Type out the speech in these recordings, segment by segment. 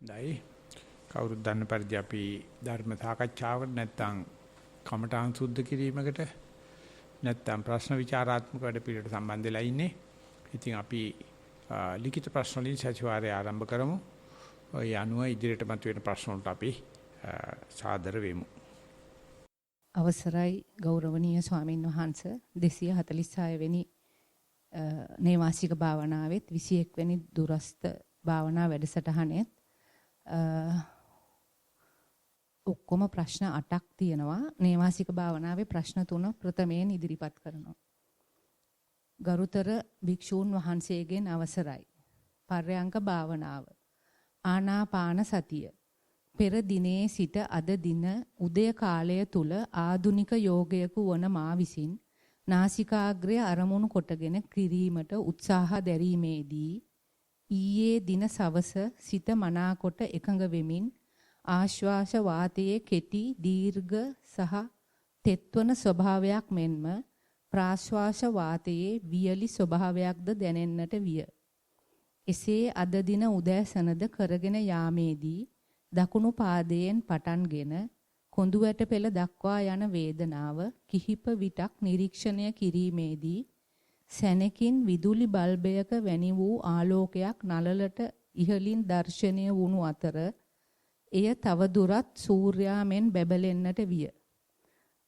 දැයි කවුරුත් දන්න පරිදි අපි ධර්ම සාකච්ඡාවකට නැත්නම් කමඨාන් සුද්ධ කිරීමකට නැත්නම් ප්‍රශ්න විචාරාත්මක වැඩ පිළිවෙලට සම්බන්ධ වෙලා ඉන්නේ. ඉතින් අපි ලිඛිත ප්‍රශ්න වලින් සතිವಾರය ආරම්භ කරමු. ඔය අනුව ඉදිරියට මතුවෙන ප්‍රශ්න වලට අපි සාදර වෙමු. අවසරයි ගෞරවනීය ස්වාමින් වහන්සේ 246 වෙනි නේවාසික භාවනාවෙත් 21 වෙනි දුරස්ත භාවනා වැඩසටහනෙත් ඔක්කොම ප්‍රශ්න 8ක් තියෙනවා. නේවාසික භාවනාවේ ප්‍රශ්න 3 ප්‍රථමයෙන් ඉදිරිපත් කරනවා. ගරුතර භික්ෂූන් වහන්සේගෙන් අවසරයි. පර්යංක භාවනාව. ආනාපාන සතිය. පෙර දිනේ සිට අද දින උදය කාලය තුල ආදුනික යෝගයක වන මා විසින් නාසිකාග්‍රය අරමුණු කොටගෙන කිරීමට උත්සාහ දැරීමේදී ඊයේ දින සවස සිත මනාකොට එකඟ වෙමින් ආශ්වාස වාතයේ කෙටි දීර්ඝ සහ තෙත්වන ස්වභාවයක් මෙන්ම ප්‍රාශ්වාස වාතයේ වියලි ස්වභාවයක්ද දැනෙන්නට විය. එසේ අද දින උදෑසනද කරගෙන යාමේදී දකුණු පාදයෙන් පටන්ගෙන කොඳුවැට පෙළ දක්වා යන වේදනාව කිහිප විටක් නිරීක්ෂණය කිරීමේදී සැනකින් විදුලි බල්බයක වැනි වූ ආලෝකයක් නළලට ඉහළින් දැర్శණය වුණු අතර එය තවදුරටත් සූර්යා මෙන් බැබලෙන්නට විය.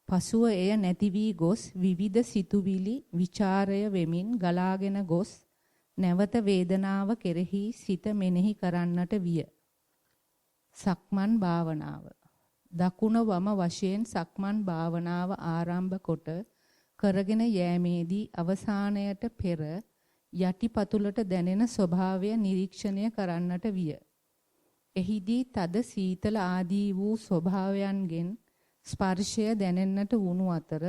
පසුව එය නැති වී ගොස් විවිධ සිතුවිලි ਵਿਚාරය වෙමින් ගලාගෙන ගොස් නැවත වේදනාව කෙරෙහි සිත මෙනෙහි කරන්නට විය. සක්මන් භාවනාව. දකුණ වම වශයෙන් සක්මන් භාවනාව ආරම්භ කොට කරගෙන යෑමේදී අවසානයට පෙර යටිපතුලට දැනෙන ස්වභාවය නිරීක්ෂණය කරන්නට විය. එහිදී තද සීතල ආදී වූ ස්වභාවයන්ගෙන් ස්පර්ශය දැනෙන්නට වුණු අතර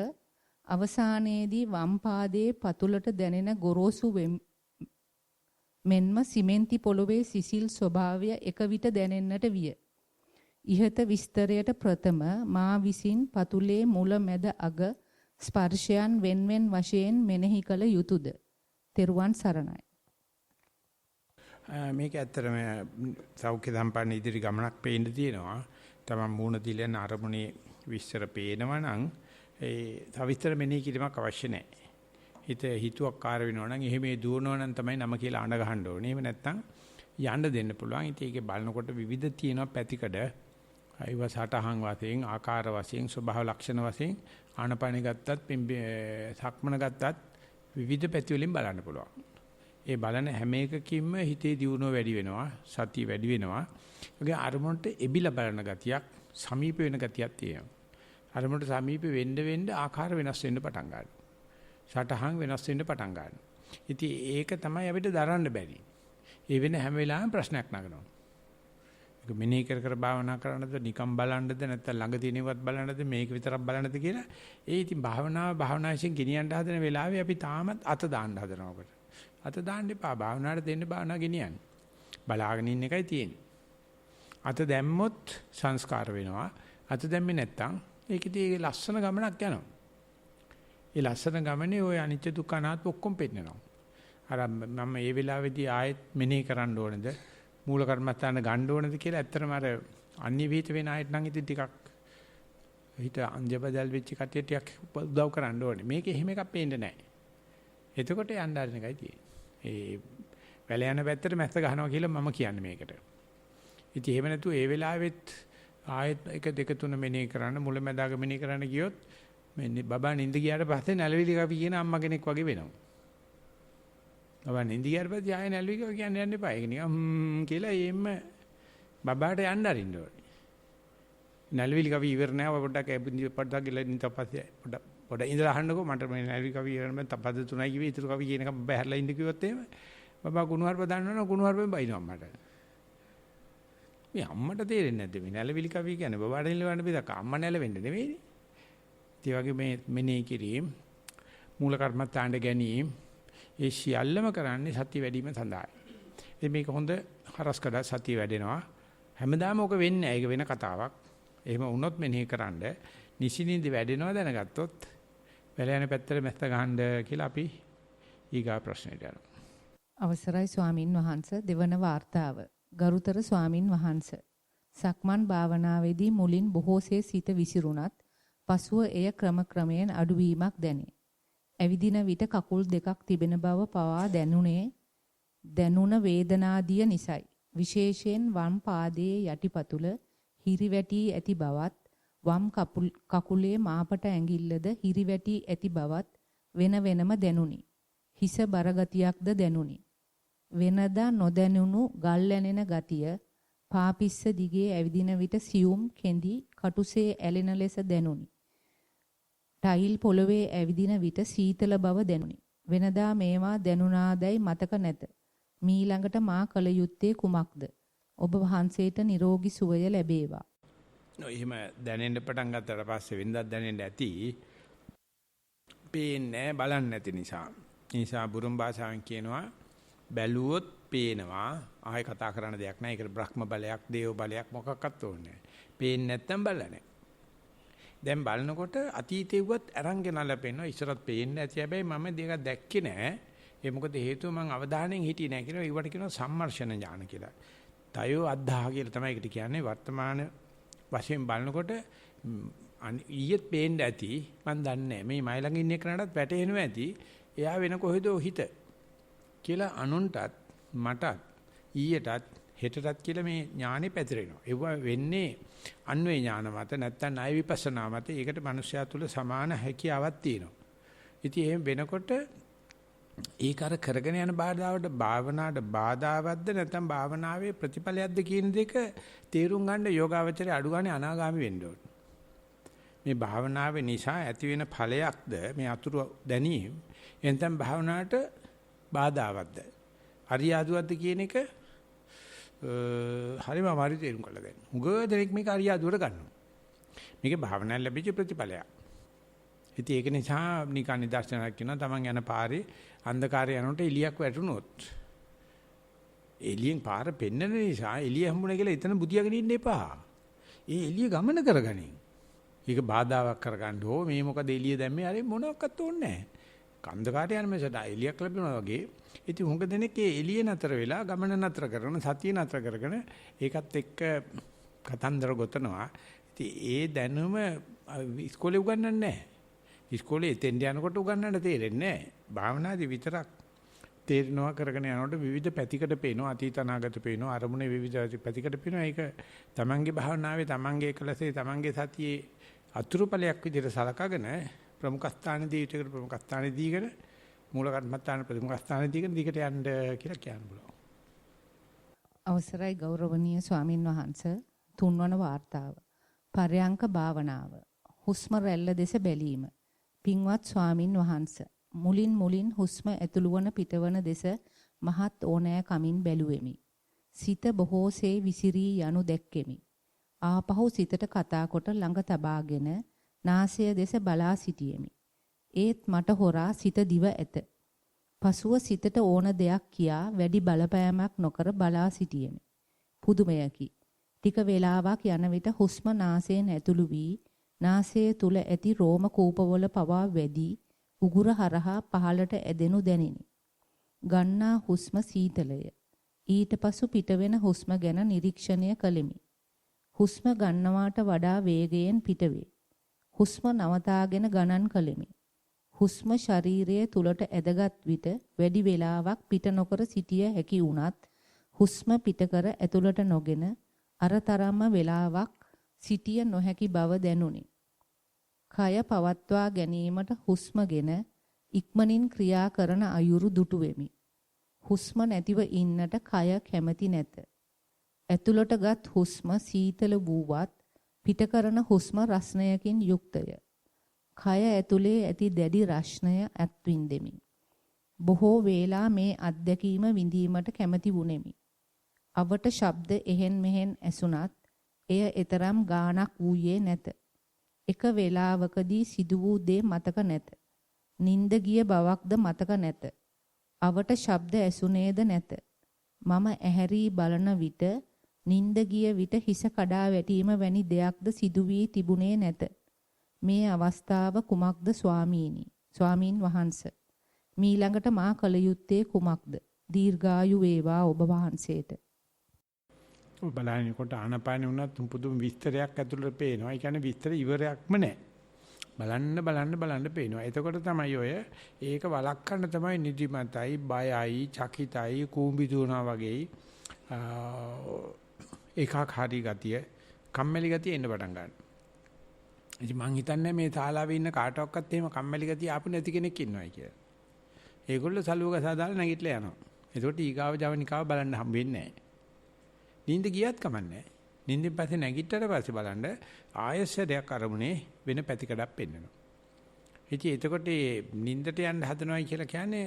අවසානයේදී වම් පාදයේ පතුලට දැනෙන ගොරෝසු මෙන්ම සිමෙන්ති පොළවේ සිසිල් ස්වභාවය එක විට දැනෙන්නට විය. ඉහත විස්තරයට ප්‍රථම මා විසින් පතුලේ මුල මැද අග ස්පර්ශයන් වෙන්වෙන් වශයෙන් මෙනෙහි කළ යුතුයද? තෙරුවන් සරණයි. මේක ඇත්තටම සෞඛ්‍ය සම්පන්න ඉදිරි ගමනක් පේන්න තියෙනවා. තමන් මූණ දිලන අරමුණේ විස්තර පේනවා නම් ඒ සවිස්තර මෙනෙහි කිරීමක් අවශ්‍ය නැහැ. හිත හිතුවක්කාර වෙනවා නම් එහෙම දුවනවා නම් තමයි නම කියලා අඬ ගහන්න ඕනේ. එහෙම නැත්නම් යන්න දෙන්න පුළුවන්. ඉතින් ඒකේ බලනකොට විවිධ තියෙනවා පැතිකඩ. අයව සටහන් වශයෙන්, ආකාර වශයෙන්, ස්වභාව ලක්ෂණ වශයෙන් ආනපන ගත්තත්, සක්මන ගත්තත් විවිධ පැති වලින් බලන්න පුළුවන්. ඒ බලන හැම එකකින්ම හිතේ දියුණුව වැඩි වෙනවා, සතිය වැඩි වෙනවා. ඒකේ අරමුණට එබිලා බලන ගතියක්, සමීප වෙන ගතියක් තියෙනවා. අරමුණට සමීප වෙන්න ආකාර වෙනස් වෙන්න පටන් ගන්නවා. සටහන් වෙනස් වෙන්න පටන් ගන්නවා. ඉතින් ඒක තමයි අපිට දරන්න බැරි. ඒ වෙන හැම වෙලාවෙම ප්‍රශ්නයක් නගනවා. ඒක මෙනෙහි කර භාවනා කරනද නිකම් බලන්නද නැත්නම් ළඟ තියෙනවත් බලන්නද මේක විතරක් බලන්නද කියලා. ඒ ඉතින් භාවනාවෙන් ගෙනියන්න හදන වෙලාවේ අපි තාමත් අත දාන්න හදනවකට. අත දාන්න එපා. භාවනාවට දෙන්න භාවනාව ගෙනියන්න. බලාගෙන ඉන්න එකයි තියෙන්නේ. අත දැම්මොත් සංස්කාර වෙනවා. අත දැම්මේ නැත්නම් ඒකදී ලස්සන ගමනක් යනවා. ඒ ලස්සන ගමනේ ওই අනිත්‍ය දුක්ඛ අනාත්ම ඔක්කොම පෙන්නනවා. අර මම මේ වෙලාවේදී ආයෙත් මෙනෙහි කරන්න ඕනේද? මූල කර්මස්ථාන ගන්න ඕනේද කියලා ඇත්තටම අර අන්‍ය විහිිත වෙන ආයෙත් නම් ඉතින් ටිකක් හිත අංජබදල් වෙච්ච කටිය ටිකක් උදව් කරන්න ඕනේ. මේක එහෙම එකක් පේන්නේ නැහැ. එතකොට යන්න ආරින එකයි තියෙන්නේ. ඒ වැල යන පැත්තට මැස්ස ගහනවා කියලා මම කියන්නේ මේකට. ඉතින් එහෙම නැතුව ඒ වෙලාවෙත් ආයෙත් 1 2 3 මෙනෙහි කරන්න මුලැමැදාග මෙනෙහි කරන්න ගියොත් මේ බබා නිින්ද ගියාට පස්සේ නැලවිලි කවි කියන අම්මා කෙනෙක් වගේ වෙනවා. බබා නිින්ද ගියාට පස්සේ ආයෙ නැලවිලි කවි කියන්න යන්න එපා. ඒක නිකන් කියලා එම්ම බබාට යන්න අරින්න ඕනේ. නැලවිලි කවි ඉවර නෑ පොඩ්ඩක් ගිහලා නිත පස්සේ පොඩ ඉඳලා අහන්නකෝ මට මේ නැලවිලි කවි ඉවර නම් පද 3යි කිව්වේ ඊටු කවි කියන එක බහැරලා ඉන්න කිව්වොත් එහෙම බබා කුණුහරුප දන්නවනේ කුණුහරුපෙන් බයිනවා අම්මට. මේ අම්මට තේරෙන්නේ නැද්ද මේ නැලවිලි කවි කියන්නේ බබාට ඉල්ලවන්න බිදක් අම්මා නැලවෙන්න නෙවෙයිනේ. ඒ වගේ මේ මෙනෙහි කිරීම මූල කර්මත්තාණ්ඩ ගැනීම ඒ සියල්ලම කරන්නේ සතිය වැඩි වීම සඳහායි. ඉතින් මේක හොඳ හරස්කඩ සතිය වැඩෙනවා. හැමදාම ඔක වෙන්නේ නැහැ. ඒක වෙන කතාවක්. එහෙම වුණොත් මෙනෙහි කරන්න නිසිනින්ද වැඩෙනවා දැනගත්තොත් වැල යන පැත්තට මැස්ස ගහන්න කියලා අපි ඊගා ප්‍රශ්නෙට යනවා. අවසරයි ස්වාමින් වහන්සේ දෙවන වාර්තාව. ගරුතර ස්වාමින් වහන්සේ සක්මන් භාවනාවේදී මුලින් බොහෝසේ සිත විසිරුණත් පසුව එය ක්‍රමයෙන් අඩුවීමක් දැනේ. ඇවිදින විට කකුල් දෙකක් තිබෙන බව පවා දැනුණ වේදනාදිය නිසයි. විශේෂයෙන් වම් පාදයේ යටිපතුල හිරිවැටි ඇති බවත් වම් කකුලේ මාපට ඇඟිල්ලද හිරිවැටි ඇති බවත් වෙනම දැනුනි. හිස බර ගතියක්ද දැනුනි. වෙනදා නොදැනුණු ගල් ඇනෙන ගතිය පාපිස්ස දිගේ ඇවිදින විට සියුම් කෙඳි කටුසේ ඇලෙන ලෙස දැනුනි. ටයිල් පොළවේ ඇවිදින විට සීතල බව දැනුනි. වෙනදා මේවා දැනුණාදැයි මතක නැත. මීළඟට මා කල යුත්තේ කුමක්ද? ඔබ වහන්සේට නිරෝගී සුවය ලැබේවා. එහෙම දැනෙන්න පටන් ගත්තට පස්සේ වෙනදා දැනෙන්න ඇති. පේන්නේ බලන්නේ නැති නිසා. ඒ නිසා බුරුම් භාෂාවෙන් කියනවා බැලුවොත් පේනවා. ආයෙ කතා කරන්න දෙයක් නැහැ. ඒකට බ්‍රහ්ම බලයක්, දේව බලයක් මොකක්වත් ඕනේ නැහැ. පේන්නේ නැත්තම් බලන්නේ නැහැ. දැන් බලනකොට අතීතේවත් අරන් ගෙනල්ලා පේනවා. ඉස්සරත් පේන්නේ නැති. හැබැයි මම දෙක දැක්කේ නැහැ. ඒ මොකද හේතුව මම අවධානයෙන් හිටියේ නැහැ කියලා. ඒවට කියනවා සම්මර්ෂණ ඥාන කියලා. තයෝ අද්ධා කියලා තමයි ඒකට කියන්නේ. වර්තමාන වශයෙන් බලනකොට ඊයේත් පේන්න ඇති. මම දන්නේ නැහැ. මේ මයි ළඟ ඉන්න කෙනාටත් වැටහෙනවා ඇති. එයා වෙන කොහෙදෝ හිත කියලා අනුන්ටත් මටත් ඊයටත් හෙටටත් කියලා මේ ඥානෙ පැතිරෙනවා. ඒව වෙන්නේ අන්වේ ඥාන මත නැත්තම් ණය විපස්සනා මත. ඒකට මිනිස්යා තුල සමාන හැකියාවක් තියෙනවා. ඉතින් එහෙම වෙනකොට ඒක අර කරගෙන යන බාධාවට භාවනාවට බාධාවත්ද නැත්නම් භාවනාවේ ප්‍රතිඵලයක්ද කියන දෙක තේරුම් ගන්න යෝගාවචරය අඩු ගන්න අනාගාමි වෙන්න ඕන. මේ භාවනාවේ නිසා ඇති වෙන ඵලයක්ද මේ අතුරු දැනීම එතෙන් භාවනාවට බාධාවත්ද අරියාදුවක්ද කියන එක හරිම අමාරු තේරුම් කරලා ගන්න. උගව දෙනෙක් මේක අරියාදුවට ගන්නවා. මේකේ භාවනාවෙන් ලැබිච්ච ප්‍රතිඵලයක්. ඉතින් ඒක නිසා නිකන් නිදර්ශනයක් කියනවා තමන් යන පාරේ අන්ධකාරය යනකොට එළියක් වැටුනොත් එළියෙන් පාර පෙන්නන නිසා එළිය හම්බුනේ කියලා එතන බුදියාගෙන ඉන්න එපා. ඒ එළිය ගමන කරගනින්. ඒක බාධාවක් කරගන්න ඕ මේ මොකද එළිය දැම්මේ අර මොනවත් ඕනේ නැහැ. අන්ධකාරය යන මේසට එළියක් ලැබුණා වගේ. ඉතින් හුඟ දෙනෙක් ඒ එළිය නතර වෙලා ගමන නතර කරන සතිය නතර කරගෙන ඒකත් එක්ක කතන්දර ගොතනවා. ඉතින් ඒ දැනුම ඉස්කෝලේ උගන්වන්නේ නැහැ. ඉස්කෝලේ එතෙන් යනකොට උගන්නන්න තේරෙන්නේ නැහැ. භාවනාදී විතරක් තේරෙනවා කරගෙන යනකොට විවිධ පැතිකඩ පේනවා අතීත අනාගත පේනවා අරමුණේ විවිධ පැතිකඩ පේනවා. ඒක තමන්ගේ භාවනාවේ තමන්ගේ එකලසේ තමන්ගේ සතියේ අතුරුඵලයක් විදිහට සලකගෙන ප්‍රමුඛ ස්ථානදී ඊටකට ප්‍රමුඛ ස්ථානදී දීගෙන මූල කර්මස්ථාන ප්‍රමුඛ ස්ථානදී දීගෙන දිගට යන්න කියලා කියන්න පුළුවන්. අවසරයි ගෞරවනීය ස්වාමින් වහන්සේ තුන්වන වාර්තාව. පරයන්ක භාවනාව. හුස්ම රැල්ල දෙස බැලීම. පින්වත් ස්වාමින් වහන්සේ මුලින් හුස්ම ඇතුළු වන පිටවන දෙස මහත් ඕනෑ කමින් බැලුවෙමි. සිත බොහෝසේ විසිරී යනු දැක්කෙමි. ආපහු සිතට කතා කොට ළඟ තබාගෙන නාසය දෙස බලා සිටියෙමි. ඒත් මට හොරා සිත දිව ඇත. පසුව සිතට ඕන දෙයක් කියා වැඩි බලපෑමක් නොකර බලා සිටියෙමි. පුදුමයකි. ටික වේලාවක් යන විට හුස්ම නාසයෙන් ඇතුළු වී නාසයේ තුල ඇති රෝම කූපවල පවා වැඩි උගුර හරහා පහළට ඇදෙනු දැනිනි. ගන්නා හුස්ම සීතලය. ඊට පසු පිටවෙන හුස්ම ගැන නිරීක්ෂණය කළෙමි. හුස්ම ගන්නවාට වඩා වේගයෙන් පිටවේ. හුස්ම නවතාගෙන ගණන් කළෙමි. හුස්ම ශරීරයේ තුලට ඇදගත් විට වැඩි වේලාවක් පිට නොකර සිටිය හැකි වුණත් හුස්ම පිට කර ඇතුළට නොගෙන අරතරම්ම වේලාවක් සිටිය නොහැකි බව දැනුනි. කය පවත්වා ගැනීමට හුස්මගෙන ඉක්මනින් ක්‍රියා කරන අයුරු දුටු වෙමි. හුස්ම නැතිව ඉන්නට කය කැමති නැත. ඇතුළටගත් හුස්ම සීතල වූවත් පිට කරන හුස්ම රස්නයකින් යුක්තය. කය ඇතුලේ ඇති දැඩි රස්නය අත්විඳෙමි. බොහෝ වේලා මේ අත්දැකීම විඳීමට කැමති වුනේමි. අවට ශබ්ද එහෙන් මෙහෙන් ඇසුණත් එය එතරම් ගාණක් වූයේ නැත. එක වේලාවකදී සිදු වූ දේ මතක නැත. නිින්ද ගිය බවක්ද මතක නැත. අවට ශබ්ද ඇසුනේද නැත. මම ඇහැරී බලන විට නිින්ද ගිය විට හිස කඩා වැටීම වැනි දෙයක්ද සිදු වී තිබුණේ නැත. මේ අවස්ථාව කුමක්ද ස්වාමීන් වහන්සේ? මීළඟට මා කල යුත්තේ කුමක්ද? දීර්ඝායු වේවා ඔබ වහන්සේට. බලනකොට ආනපානෙ වුණත් පුදුම විස්තරයක් ඇතුළට පේනවා. ඒ කියන්නේ විස්තර ඉවරයක්ම නැහැ. බලන්න පේනවා. එතකොට තමයි ඔය ඒක වළක්වන්න තමයි නිදිමතයි, බයයි, චකිතයි, කූඹි දුවනා වගේ ඒකාකාරී ගතිය, කම්මැලි ගතිය එන්න පටන් ගන්නවා. ඉතින් මං හිතන්නේ මේ ශාලාවේ ඉන්න කාටවත් එහෙම කම්මැලි ගතිය ආපු නැති කෙනෙක් ඉන්නවයි කියලා. ඒගොල්ලෝ සලුවක සාදාලා නැගිටලා යනවා. ඒකට ඊගාව ජවනිකාව බලන්න හම්බෙන්නේ නැහැ. නිින්ද ගියත් කමන්නේ. නිින්දෙන් පස්සේ නැගිට්ටට පස්සේ බලන්න ආයශරයක් අරමුණේ වෙන පැතිකඩක් පෙන්වනවා. ඉතින් එතකොට මේ නිින්දට යන්න හදනවයි කියලා කියන්නේ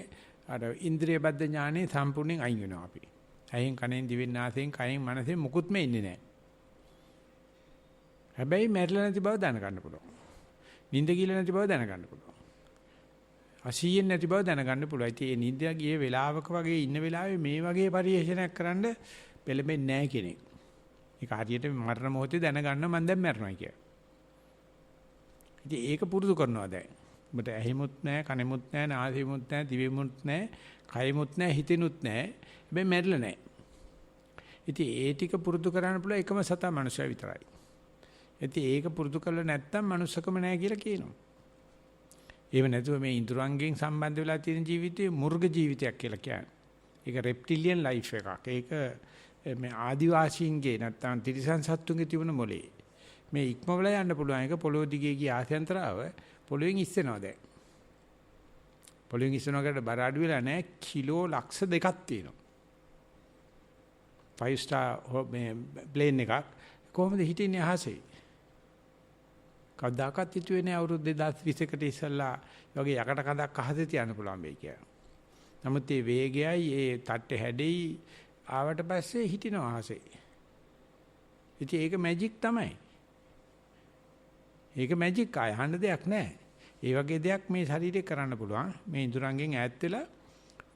අර ඉන්ද්‍රිය බද්ධ ඥානෙ සම්පූර්ණයෙන් අයින් වෙනවා අපි. ඇහෙන් කනෙන් දිවෙන් නාසයෙන් කයෙන් මනසෙන් මුකුත්ම ඉන්නේ නැහැ. හැබැයි මැරිලා නැති බව දැනගන්න පුළුවන්. නිින්ද ගිහලා නැති බව දැනගන්න පුළුවන්. අසීයෙන් නැති බව දැනගන්න පුළුවන්. ඉතින් මේ නිින්ද ගියේ වෙලාවක වගේ ඉන්න වෙලාවේ මේ වගේ පරිශ්‍රණයක් කරන්න පෙළඹෙන්නේ නැහැ කෙනෙක්. ඒක හරියට මරණ මොහොතේ දැනගන්න මම දැන් මැරෙනවා කියලා. ඉතින් ඒක පුරුදු කරනවා දැන්. ඔබට ඇහිමුත් නැහැ, කනෙමුත් නැහැ, නාසෙමුත් නැහැ, දිවෙමුත් නැහැ, කයෙමුත් නැහැ, හිතෙනුත් නැහැ. හැබැයි මැරිලා නැහැ. ඉතින් ඒ ටික පුරුදු කරන්න පුළුවන් එකම සතා මනුස්සයා විතරයි. ඉතින් ඒක පුරුදු කරලා නැත්තම් මනුස්සකම නැහැ කියලා කියනවා. ඒව නැතුව මේ ඉන්ද්‍රයන්ගෙන් සම්බන්ධ වෙලා තියෙන ජීවිතේ මුර්ග ජීවිතයක් කියලා කියන්නේ. ඒක රෙප්ටිලියන් ලයිෆ් එකක්. ඒක මේ ආදිවාසීන්ගේ නැත්තම් තිරිසන් සත්තුන්ගේ තිබුණ මොලේ. මේ ඉක්මවලා යන්න පුළුවන් එක පොළොව දිගේ ගිය ආසයන්තරාව පොළොවෙන් ඉස්සෙනවා දැන්. පොළොවෙන් ඉස්සෙනකොට බර අඩු වෙලා නැහැ කිලෝ ලක්ෂ දෙකක් තියෙනවා. 5 star මේ ප්ලේන් එකක් කොහොමද හිටින්නේ අහසේ? කවදාකවත් හිතුවේ නෑ අවුරුදු 2020කට ඉස්සෙල්ලා වගේ යකට කඳක් අහසේ තියන්න පුළුවන් වෙයි කියලා. නමුත් මේ වේගයයි ඒ තට්ටේ හැඩෙයි ආවට පස්සේ හිටිනවා අහසේ. ඉතින් ඒක මැජික් තමයි. ඒක මැජික් අහන්න දෙයක් නෑ. ඒ වගේ දෙයක් මේ ශරීරේ කරන්න පුළුවන්. මේ ඉඳුරංගෙන් ඈත් වෙලා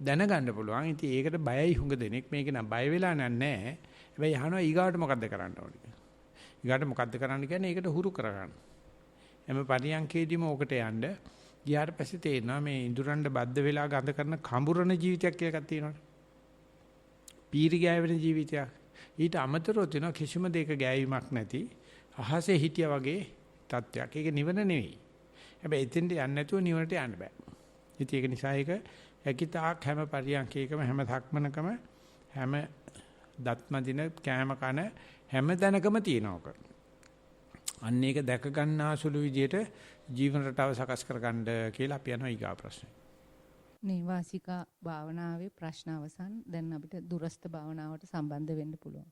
දැනගන්න පුළුවන්. ඉතින් ඒකට බයයි හුඟ දෙනෙක්. මේක නම් බය වෙලා නෑ. හැබැයි අහනවා ඊගාවට මොකද්ද කරන්න ඕනේ? ඊගාට මොකද්ද කරන්න කියන්නේ ඒකට හුරු කරගන්න. එම පරියන්කේදීම ඕකට යන්න ගියාට පස්සේ තේරෙනවා මේ ඉඳුරන්ඩ බද්ධ වෙලා ගඳ කරන කඹුරන ජීවිතයක් කියලා එකක් තියෙනවා. පීරි ගෑවෙන ජීවිතයක්. ඊට අමතරව තියෙනවා කිසිම දෙයක ගෑවීමක් නැති අහසේ හිටියා වගේ තත්ත්වයක්. ඒක නිවන නෙවෙයි. හැබැයි එතෙන්ට යන්නේ නැතුව නිවනට යන්න බෑ. ඉතින් ඒක නිසා ඒක ඇකිතාක් හැම පරියන්කේකම හැම ධක්මනකම හැම දත්ම දින කෑම කන හැම තැනකම තියෙනවා. අන්න ඒක දැක ගන්නාසුළු විදියට ජීවන රටාව සකස් කරගන්න කියලා අපි යනවා ඊගා ප්‍රශ්නේ. නේවාසිකා භාවනාවේ ප්‍රශ්න අවසන්. දැන් අපිට දුරස්ත භාවනාවට සම්බන්ධ වෙන්න පුළුවන්.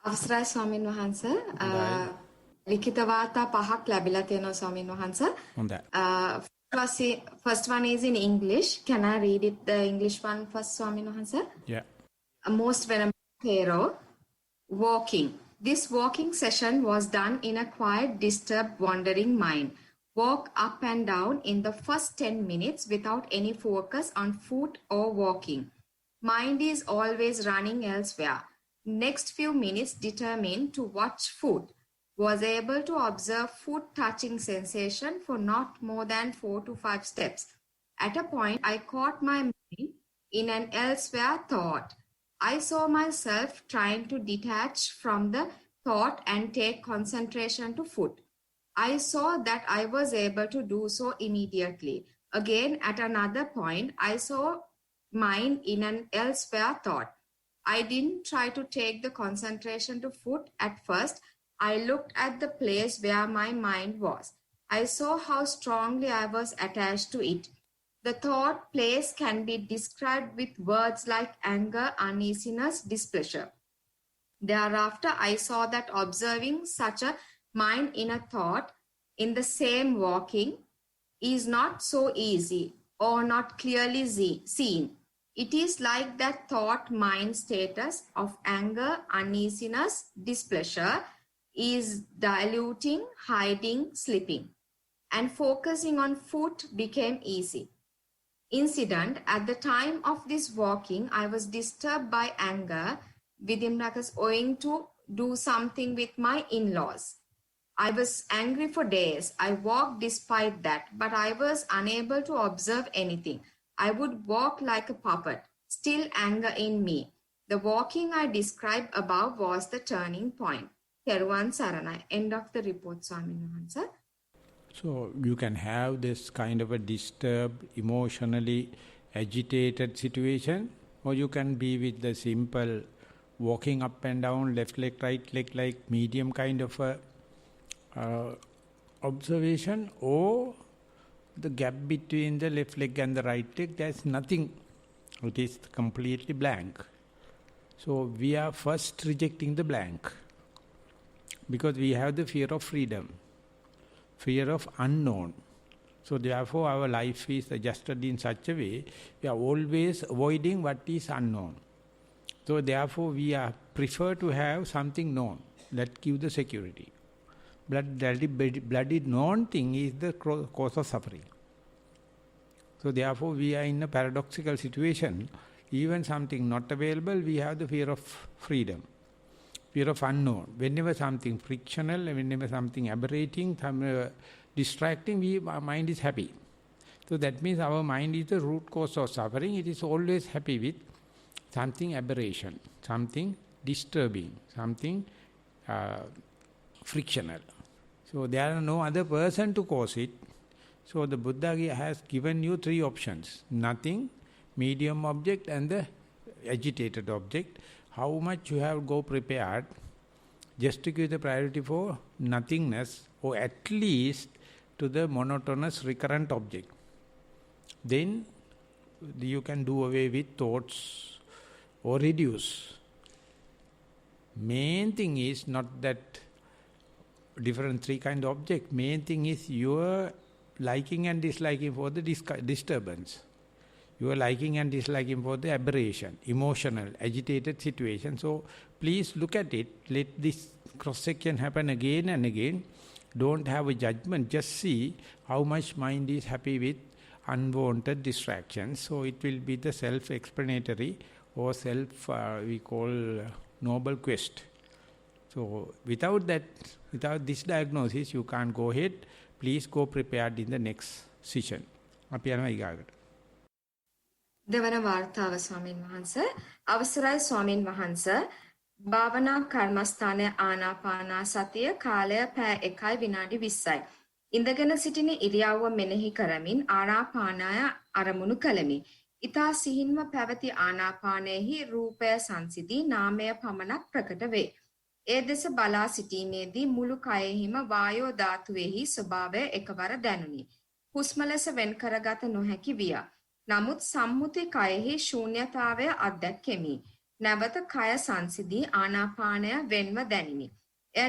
අවසරයි ස්වාමින් වහන්සේ. ලිඛිත වාර්තා 5ක් ලැබිලා තියෙනවා ස්වාමින් වහන්සේ. හොඳයි. First one is in English. Can I read it the English one first ස්වාමින් වහන්සේ? Yeah. Most venerable Pharaoh, walking. This walking session was done in a quiet, disturbed, wandering mind. Walk up and down in the first 10 minutes without any focus on foot or walking. Mind is always running elsewhere. Next few minutes determined to watch foot. Was able to observe foot touching sensation for not more than 4 to 5 steps. At a point, I caught my mind in an elsewhere thought. I saw myself trying to detach from the thought and take concentration to foot. I saw that I was able to do so immediately. Again, at another point, I saw mind in an elsewhere thought. I didn't try to take the concentration to foot at first. I looked at the place where my mind was. I saw how strongly I was attached to it. The thought place can be described with words like anger, uneasiness, displeasure. Thereafter, I saw that observing such a mind in a thought in the same walking is not so easy or not clearly seen. It is like that thought mind status of anger, uneasiness, displeasure is diluting, hiding, slipping, and focusing on foot became easy. Incident, at the time of this walking, I was disturbed by anger within brackets owing to do something with my in-laws. I was angry for days. I walked despite that, but I was unable to observe anything. I would walk like a puppet, still anger in me. The walking I described above was the turning point. Teruvan Saranai. End of the report, Swamin Wahansa. So you can have this kind of a disturbed, emotionally agitated situation, or you can be with the simple walking up and down, left leg, right leg, like medium kind of a observation, or the gap between the left leg and the right leg, there's nothing. It is completely blank. So we are first rejecting the blank because we have the fear of freedom, fear of unknown. So therefore our life is adjusted in such a way, we are always avoiding what is unknown. So therefore we are prefer to have something known that give the security. Bloody known thing is the cause of suffering. So therefore we are in a paradoxical situation. Even something not available, we have the fear of freedom, fear of unknown. Whenever something frictional, whenever something aberrating, distracting, our mind is happy. So that means our mind is the root cause of suffering. It is always happy with something aberration, something disturbing, something frictional. So there are no other person to cause it. So the Buddha has given you three options: nothing, medium object and the agitated object. How much you have go prepared just to give the priority for nothingness, or at least to the monotonous recurrent object. Then you can do away with thoughts or reduce. Main thing is not that different three kind of object. Main thing is your liking and disliking for the disturbance. You are liking and disliking for the aberration, emotional, agitated situation. So please look at it. Let this cross-section happen again and again. Don't have a judgment. Just see how much mind is happy with unwanted distractions. So it will be the self-explanatory or we call noble quest. So without that, without this diagnosis, you can't go ahead. Please go prepared in the next session. අපි යනවා ඊගාකට. දෙවන වාර්තාව ස්වාමින් වහන්සේ. අවසරයි ස්වාමින් වහන්සේ. භාවනා කර්මස්ථානයේ ආනාපාන සතිය කාලය පැය 1 විනාඩි 20යි. ඉඳගෙන සිටින ඉරියව්ව මෙනෙහි කරමින් ආනාපානය අරමුණු කළෙමි. ඊතා සිහින්ම පැවති ආනාපානයේහි රූපය සංසිදී නාමය පමණක් ප්‍රකට වේ. ඒ දෙස බලා සිටීමේදී මුළු කයෙහිම වායෝ ධාතුවේහි ස්වභාවය එකවර දැනුනි. හුස්ම ලෙස වෙන් කරගත නොහැකි විය. නමුත් සම්මුති කයෙහි ශූන්‍යතාවය අත්දැක්කෙමි. නැවත කය සංසිදී ආනාපානය වෙන්ව දැනිනි. එය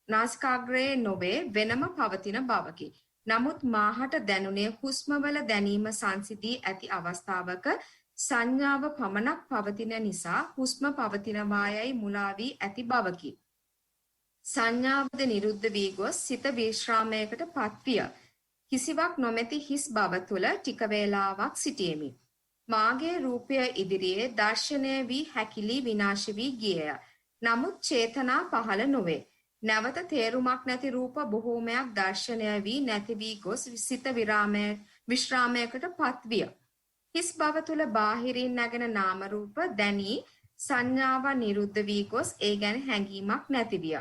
නාසිකාග්‍රයේ නොවේ වෙනම පවතින බවකි. නමුත් මාහට දැනුනේ හුස්මවල දැනීම සංසිදී ඇති අවස්ථාවක සංඥාව පමණක් පවතින නිසා හුස්ම පවතිනවායයි මුලා වී ඇති බවකි. සංඥාවද නිරුද්ධ වී ගොස් සිත විශ්‍රාමයකට පත්විය. කිසිවක් නොමැති හිස් බව තුළ ටික වේලාවක් සිටියෙමි. මාගේ රූපය ඉදිරියේ දර්ශනය වී හැකිලි විනාශ වී ගියය. නමුත් චේතනා පහළ නොවේ. නැවත තේරුමක් නැති රූප බොහෝමයක් දර්ශනය වී නැති වී ගොස් සිත විශ්‍රාමයකට පත්විය. හිස් බව තුළ බාහිරින් නැගෙන නාම රූප දැනී සංඥාව නිරුද්ධ වී ගොස් ඒ ගැන හැඟීමක් නැති විය.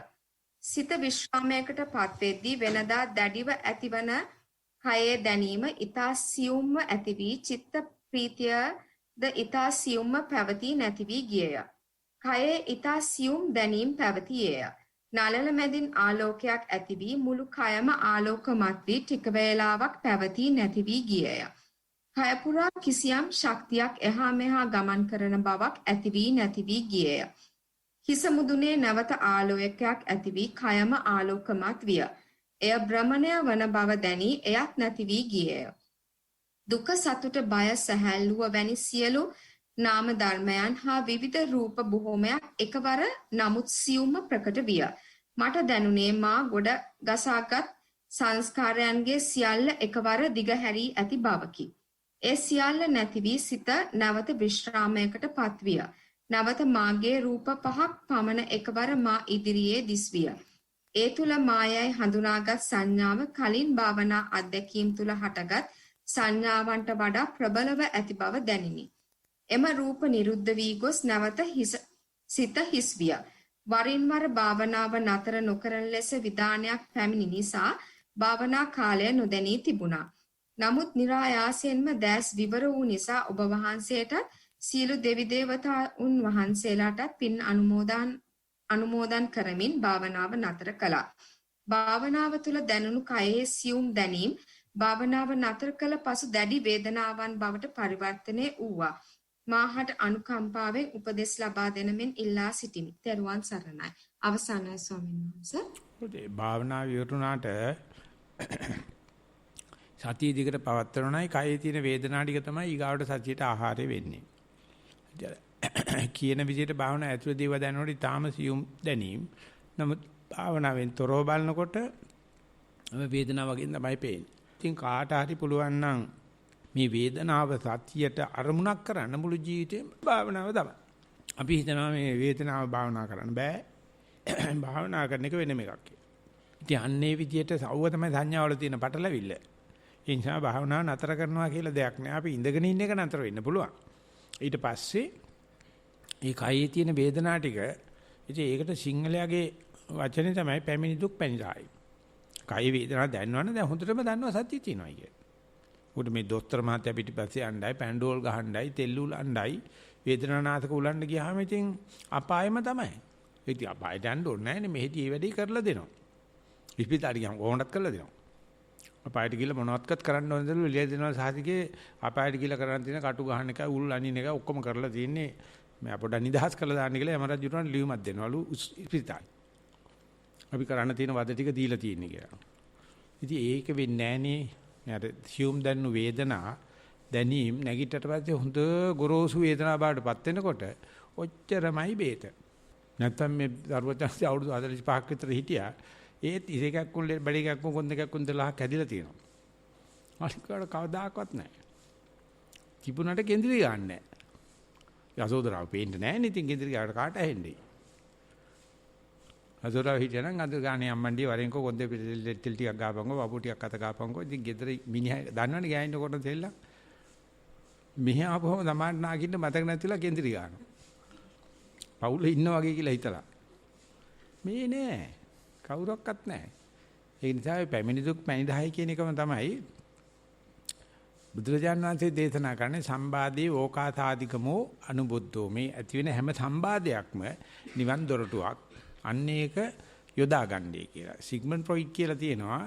සිත විශ්‍රාමයකට පත්වෙද්දී වෙනදා දැඩිව ඇතිවන කයේ දැනීම ඊතා සියුම්ව ඇති වී චිත්ත ප්‍රීතියද ඊතා සියුම්ව පැවතී නැති වී ගියය. කයේ ඊතා සියුම් දැනීම පැවතියේය. නළල මැදින් ආලෝකයක් ඇති වී මුළු කයම ආලෝකමත් වී ටික වේලාවක් පැවතී නැති වී ගියය. කය පුරා කිසියම් ශක්තියක් එහා මෙහා ගමන් කරන බවක් ඇති වී නැති වී ගියය. හිස මුදුනේ නැවත ආලෝකයක් ඇති වී කයම ආලෝකමත් විය. එය භ්‍රමණය වන බව දැනී එයත් නැති වී ගියය. දුක සතුට බය සැහැල්ලුව වැනි සියලු නාම ධර්මයන් හා විවිධ රූප බොහෝමයක් එකවර නමුත් සියුම්ම ප්‍රකට විය. මට දැනුනේ මා ගොඩ ගසාගත් සංස්කාරයන්ගේ සියල්ල එකවර දිගහැරී ඇති බවකි. ඒ සියල්ල නැති වී සිත නැවත විශ්‍රාමයකට පත්විය. නැවත මාගේ රූප 5ක් පමණ එකවර මා ඉදිරියේ දිස්විය. ඒ තුල මායයි හඳුනාගත් සංඥාව කලින් භාවනා අධ්‍යක්ීම් තුල හටගත් සංඥාවන්ට වඩා ප්‍රබලව ඇති බව දැනිනි. එම රූප නිරුද්ධ වී ගොස් නැවත සිත හිස් විය. වරින් වර භාවනාව නතර නොකරන ලෙස විධානයක් පැමිණි නිසා භාවනා කාලය නොදැනී තිබුණා. නමුත් નિરાයාසයෙන්ම දැස් විවර වූ නිසා ඔබ වහන්සේට සියලු දෙවි දේවතාවුන් වහන්සේලාට පින් අනුමෝදන් කරමින් භාවනාව නතර කළා. භාවනාව තුළ දැනුණු කයෙහි සියුම් දැනීම් භාවනාව නතර කළ පසු දැඩි වේදනාවන් බවට පරිවර්තනය වූවා. මාහට අනුකම්පාවෙන් උපදෙස් ලබා දෙන මෙන් ඉල්ලා සිටිමි. ත්වන් සරණයි. අවසන්යි ස්වාමීන් වහන්සේ. භාවනාව ඉවරුණාට සතිය දිගට පවත්වනොනයි කයේ තියෙන වේදනා ටික තමයි ඊගාවට සතියට ආහාරය වෙන්නේ. කියන විදිහට භාවනා ඇතුළේ දේව දැනනකොට ඊටාම සියුම් දැනීම. නමුත් භාවනාවෙන් තොරව බලනකොට වේදනාව වගේ තමයි පේන්නේ. ඉතින් කාට හරි පුළුවන් නම් මේ වේදනාව සතියට අරමුණක් කරන්න මුළු ජීවිතේම භාවනාව තමයි. අපි හිතනවා මේ වේදනාව භාවනා කරන්න බෑ. භාවනා කරන එක වෙනම එකක් කියලා. ඉතින් අන්නේ විදියට සවුව තමයි සංඥාවල තියෙන පටලවිල්ල. ඒ නිසා භාවනාව නතර කරනවා කියලා දෙයක් නෑ. අපි ඉඳගෙන ඉන්න එක නතර වෙන්න පුළුවන්. ඊට පස්සේ මේ කයේ තියෙන වේදනා ටික ඉතින් ඒකට සිංහලයාගේ වචනේ තමයි පැමිණි දුක් පැනිරායි. කය වේදනා දැනනවනේ දැන් හොඳටම දන්නවා සත්‍ය තියෙනවා කිය. උඩ මේ දොස්තර මහත්තයා පිටිපස්සේ යණ්ඩයි පැන්ඩෝල් ගහණ්ඩයි තෙල් උලණ්ඩයි වේදනානාශක උලන්න ගියාම ඉතින් අපායෙම තමයි. ඉතින් අපායට යන්න ඕනේ නැහැනේ මෙහෙදි මේ වැඩේ කරලා දෙනවා. ඉස්පිතාලේ ගියාම ඕනවත් කරලා දෙනවා. අපායට ගිහලා මොනවත්වත් කරන්න ඕනදලු එළිය දෙනවා සාහිතිකේ අපායට ගිහලා කරන්න තියෙන කටු ගහන එක උල් අනින එක ඔක්කොම කරලා තියෙන්නේ මම පොඩ්ඩක් නිදහස් කරලා දාන්න කියලා යම රජුට ලියුමක් දෙනවලු ඉස්පිතාලේ. අපි කරන්න තියෙන වද ටික දීලා තියෙන්නේ කියලා. ඉතින් ඒක වෙන්නේ නැහනේ. මට හියුම් දැනු වේදනා දැනීම නැගිටට පස්සේ හොඳ ගොරෝසු වේදනා බාටපත් වෙනකොට ඔච්චරමයි බේත. නැත්තම් මේ දරුවචන්සේ අවුරුදු 45ක් විතර හිටියා. ඒත් ඉසේකක් කුල්ලේ බඩේකක් කොන් දෙකක් කොන් 12ක් හැදිලා තියෙනවා. අනිකට කවදාකවත් නැහැ. කිපුණට කේන්ද්‍රී ගන්න නැහැ. යසෝදරාව පේන්නේ නැහැ නේ. ඉතින් කේන්ද්‍රී ගාවට කාට ඇහෙන්නේ? අසෝරාව හිටියනම් අද ගානේ අම්මන්ඩි වරෙන්ක කොන්දේ තෙල් ටිකක් ගාපන්කෝ වපු ටිකක් අත ගාපන්කෝ. ඉතින් ගෙදර මිනිහා දන්නවනේ ගෑනිට කොට තෙල්ල. මෙහි ආපුවම සමාන නාකින්න මතක නැතිලා කේන්ද්‍රී ගන්නවා. පවුලේ ඉන්න වගේ කියලා හිතලා. මේ නෑ. කවුරක්වත් නැහැ. ඒ නිසා පැමිණි දුක් පැනිදායි කියන එකම තමයි බුදුරජාණන් වහන්සේ දේශනා කරන්නේ සම්බාධේ ඕකාසාදිකමෝ අනුබුද්ධෝ. මේ ඇති වෙන හැම සම්බාධයක්ම නිවන් දොරටුවක්. අන්න ඒක යොදා ගන්නයි කියලා. සිග්මන්ඩ් ෆ්‍රොයිඩ් කියලා තියෙනවා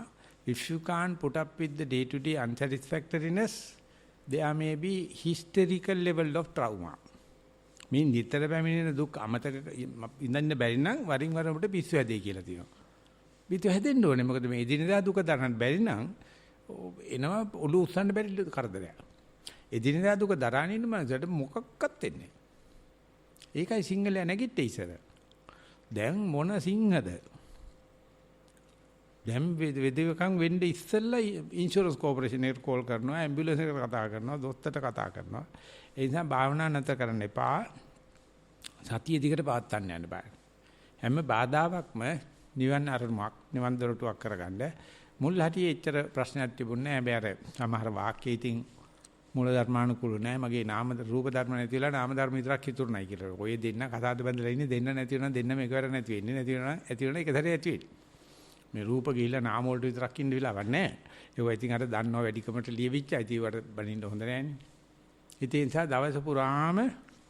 if you can't put up with the day to day unsatisfactoriness there may be hysterical level of trauma. මේ නිතර පැමිණෙන දුක් අමතක ඉඳන්න බැරි නම් වරින් වර උඩ පිස්සු හැදේ කියලා තියෙනවා. පිස්සු හැදෙන්න ඕනේ. මොකද මේ එදිනෙදා දුක දරන්න බැරි නම් එනවා ඔළුව උස්සන්න බැරි කරදරයක්. එදිනෙදා දුක දරාගෙන ඉන්න මනසට මොකක්වත් වෙන්නේ නැහැ. ඒකයි සිංහලයා නැගිට්ටේ ඉස්සර. දැන් මොන සිංහද? දැන් වෙදකම් වෙන්නේ ඉස්සෙල්ලා ඉන්ෂුරන්ස් කෝපරේෂන් එකට කෝල් කරනවා, ඇම්බියුලන්ස් එකට කතා කරනවා, දොස්තරට කතා කරනවා. ඒ නිසා භාවනා නැතර කරන්න එපා. සතිය දිගට පවත්වන්න යන්න බෑ. හැම බාධාවක්ම නිවන් අරමුණක්, නිවන් දොරටුවක් කරගන්න. මුල් හැටියේ එච්චර ප්‍රශ්නයක් තිබුණේ නැහැ. හැබැයි අර සමහර වාක්‍ය ඉතින් මූල ධර්මානුකූල නැහැ. මගේ නාම රූප ධර්ම නැති වෙලා නාම ධර්ම විතරක් හිතුරුනයි කියලා. ඔය දෙන්න කතාද බඳලා ඉන්නේ දෙන්න නැති වෙනවා දෙන්නම එකවර නැති වෙන්නේ නැති වෙනවා ඇති වෙනවා එක සැරේ ඇති වෙන්නේ. මේ රූප ගිහිල්ලා නාම වලට විතරක් ඉන්න වෙලාවක් නැහැ. ඒක ඉතින් අර දන්නව වැඩිකමට ලියවිච්ච ඇති ඒවට බනින්න හොඳ නැහැනේ. ඉතින් ඒ නිසා දවස පුරාම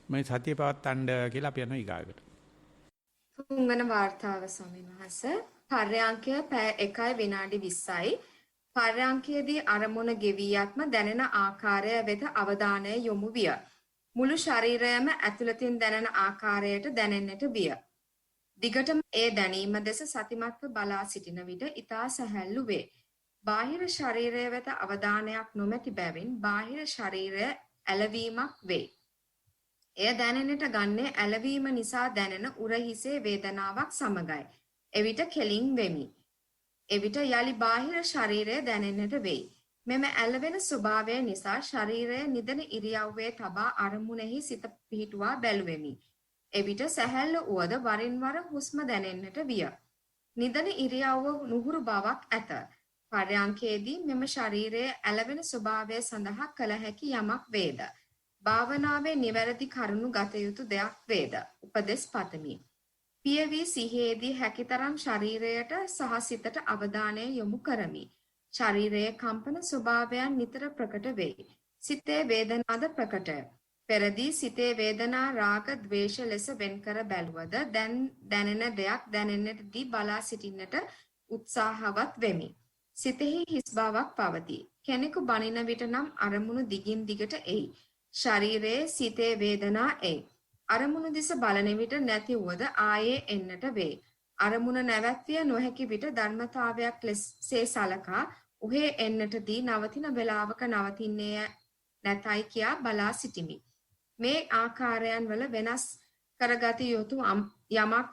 මේ සතිය පවත්තන්න කියලා අපි යනවා ඊගාකට. තුන්වන වාර්තාව ස්වාමීන් වහන්සේ පර්යාංකය පැය 1 විනාඩි 20යි. පර්යාංකයේදී අරමුණ ගෙවියත්ම දැනෙන ආකාරය වෙත අවධානය යොමු විය. මුළු ශරීරයම ඇතුළතින් දැනෙන ආකාරයට දැනෙන්නට විය. දිගටම ඒ දැනීම දෙස සතිමත්ව බලා සිටින විට ඊතා සැහැල්ලු වේ. බාහිර ශරීරය වෙත අවධානයක් නොමැති බැවින් බාහිර ශරීරය ඇලවීමක් වේ. එය දැනෙන්නට ගන්නේ ඇලවීම නිසා දැනෙන උරහිසේ වේදනාවක් සමගයි. එවිට කෙලින් වෙමි. එවිට යලි බාහිර ශරීරය දැනෙන්නට වෙයි. මෙම ඇලවෙන ස්වභාවය නිසා ශරීරය නිදන ඉරියව්වේ තබා අරමුණෙහි සිත පිහිටුවා බැලුවෙමි. එවිට සැහැල්ලු උවද වරින් වර හුස්ම දැනෙන්නට විය. නිදන ඉරියව්ව නුහුරු බවක් ඇත. පර්යාංකයේදී මෙම ශරීරයේ ඇලවෙන ස්වභාවය සඳහා කළ හැකි යමක් වේද. භාවනාවේ නිවැරදි කරුණු ගත යුතු දෙයක් වේද? උපදෙස් පතමි. පියවි සිහියේදී හැකිතරම් ශරීරයට සහ සිතට අවධානය යොමු කරමි. ශරීරයේ කම්පන ස්වභාවයන් නිතර ප්‍රකට වේ. සිතේ වේදනාද ප්‍රකටය. පෙරදී සිතේ වේදනා රාග ద్వේෂ ලෙස වෙන්කර බැලුවද දැන් දැනෙන දෙයක් දැනෙන්නටදී බලා සිටින්නට උත්සාහවත් වෙමි. සිතෙහි හිස් බවක් පවතී. කෙනෙකු බනින විට නම් අරමුණු දිගින් දිගට එයි. ශරීරයේ සිතේ වේදනා එයි. අරමුණු දිස බලන විට නැති වුවද ආයේ එන්නට වේ. අරමුණ නැවැත්විය නොහැකි විට ධර්මතාවයක් ලෙසේ සලකා උහේ එන්නටදී නවතින වේලාවක නවතින්නේ නැතයි කියා බලා සිටිමි. මේ ආකාරයන් වල වෙනස් කරගත යුතු යමක්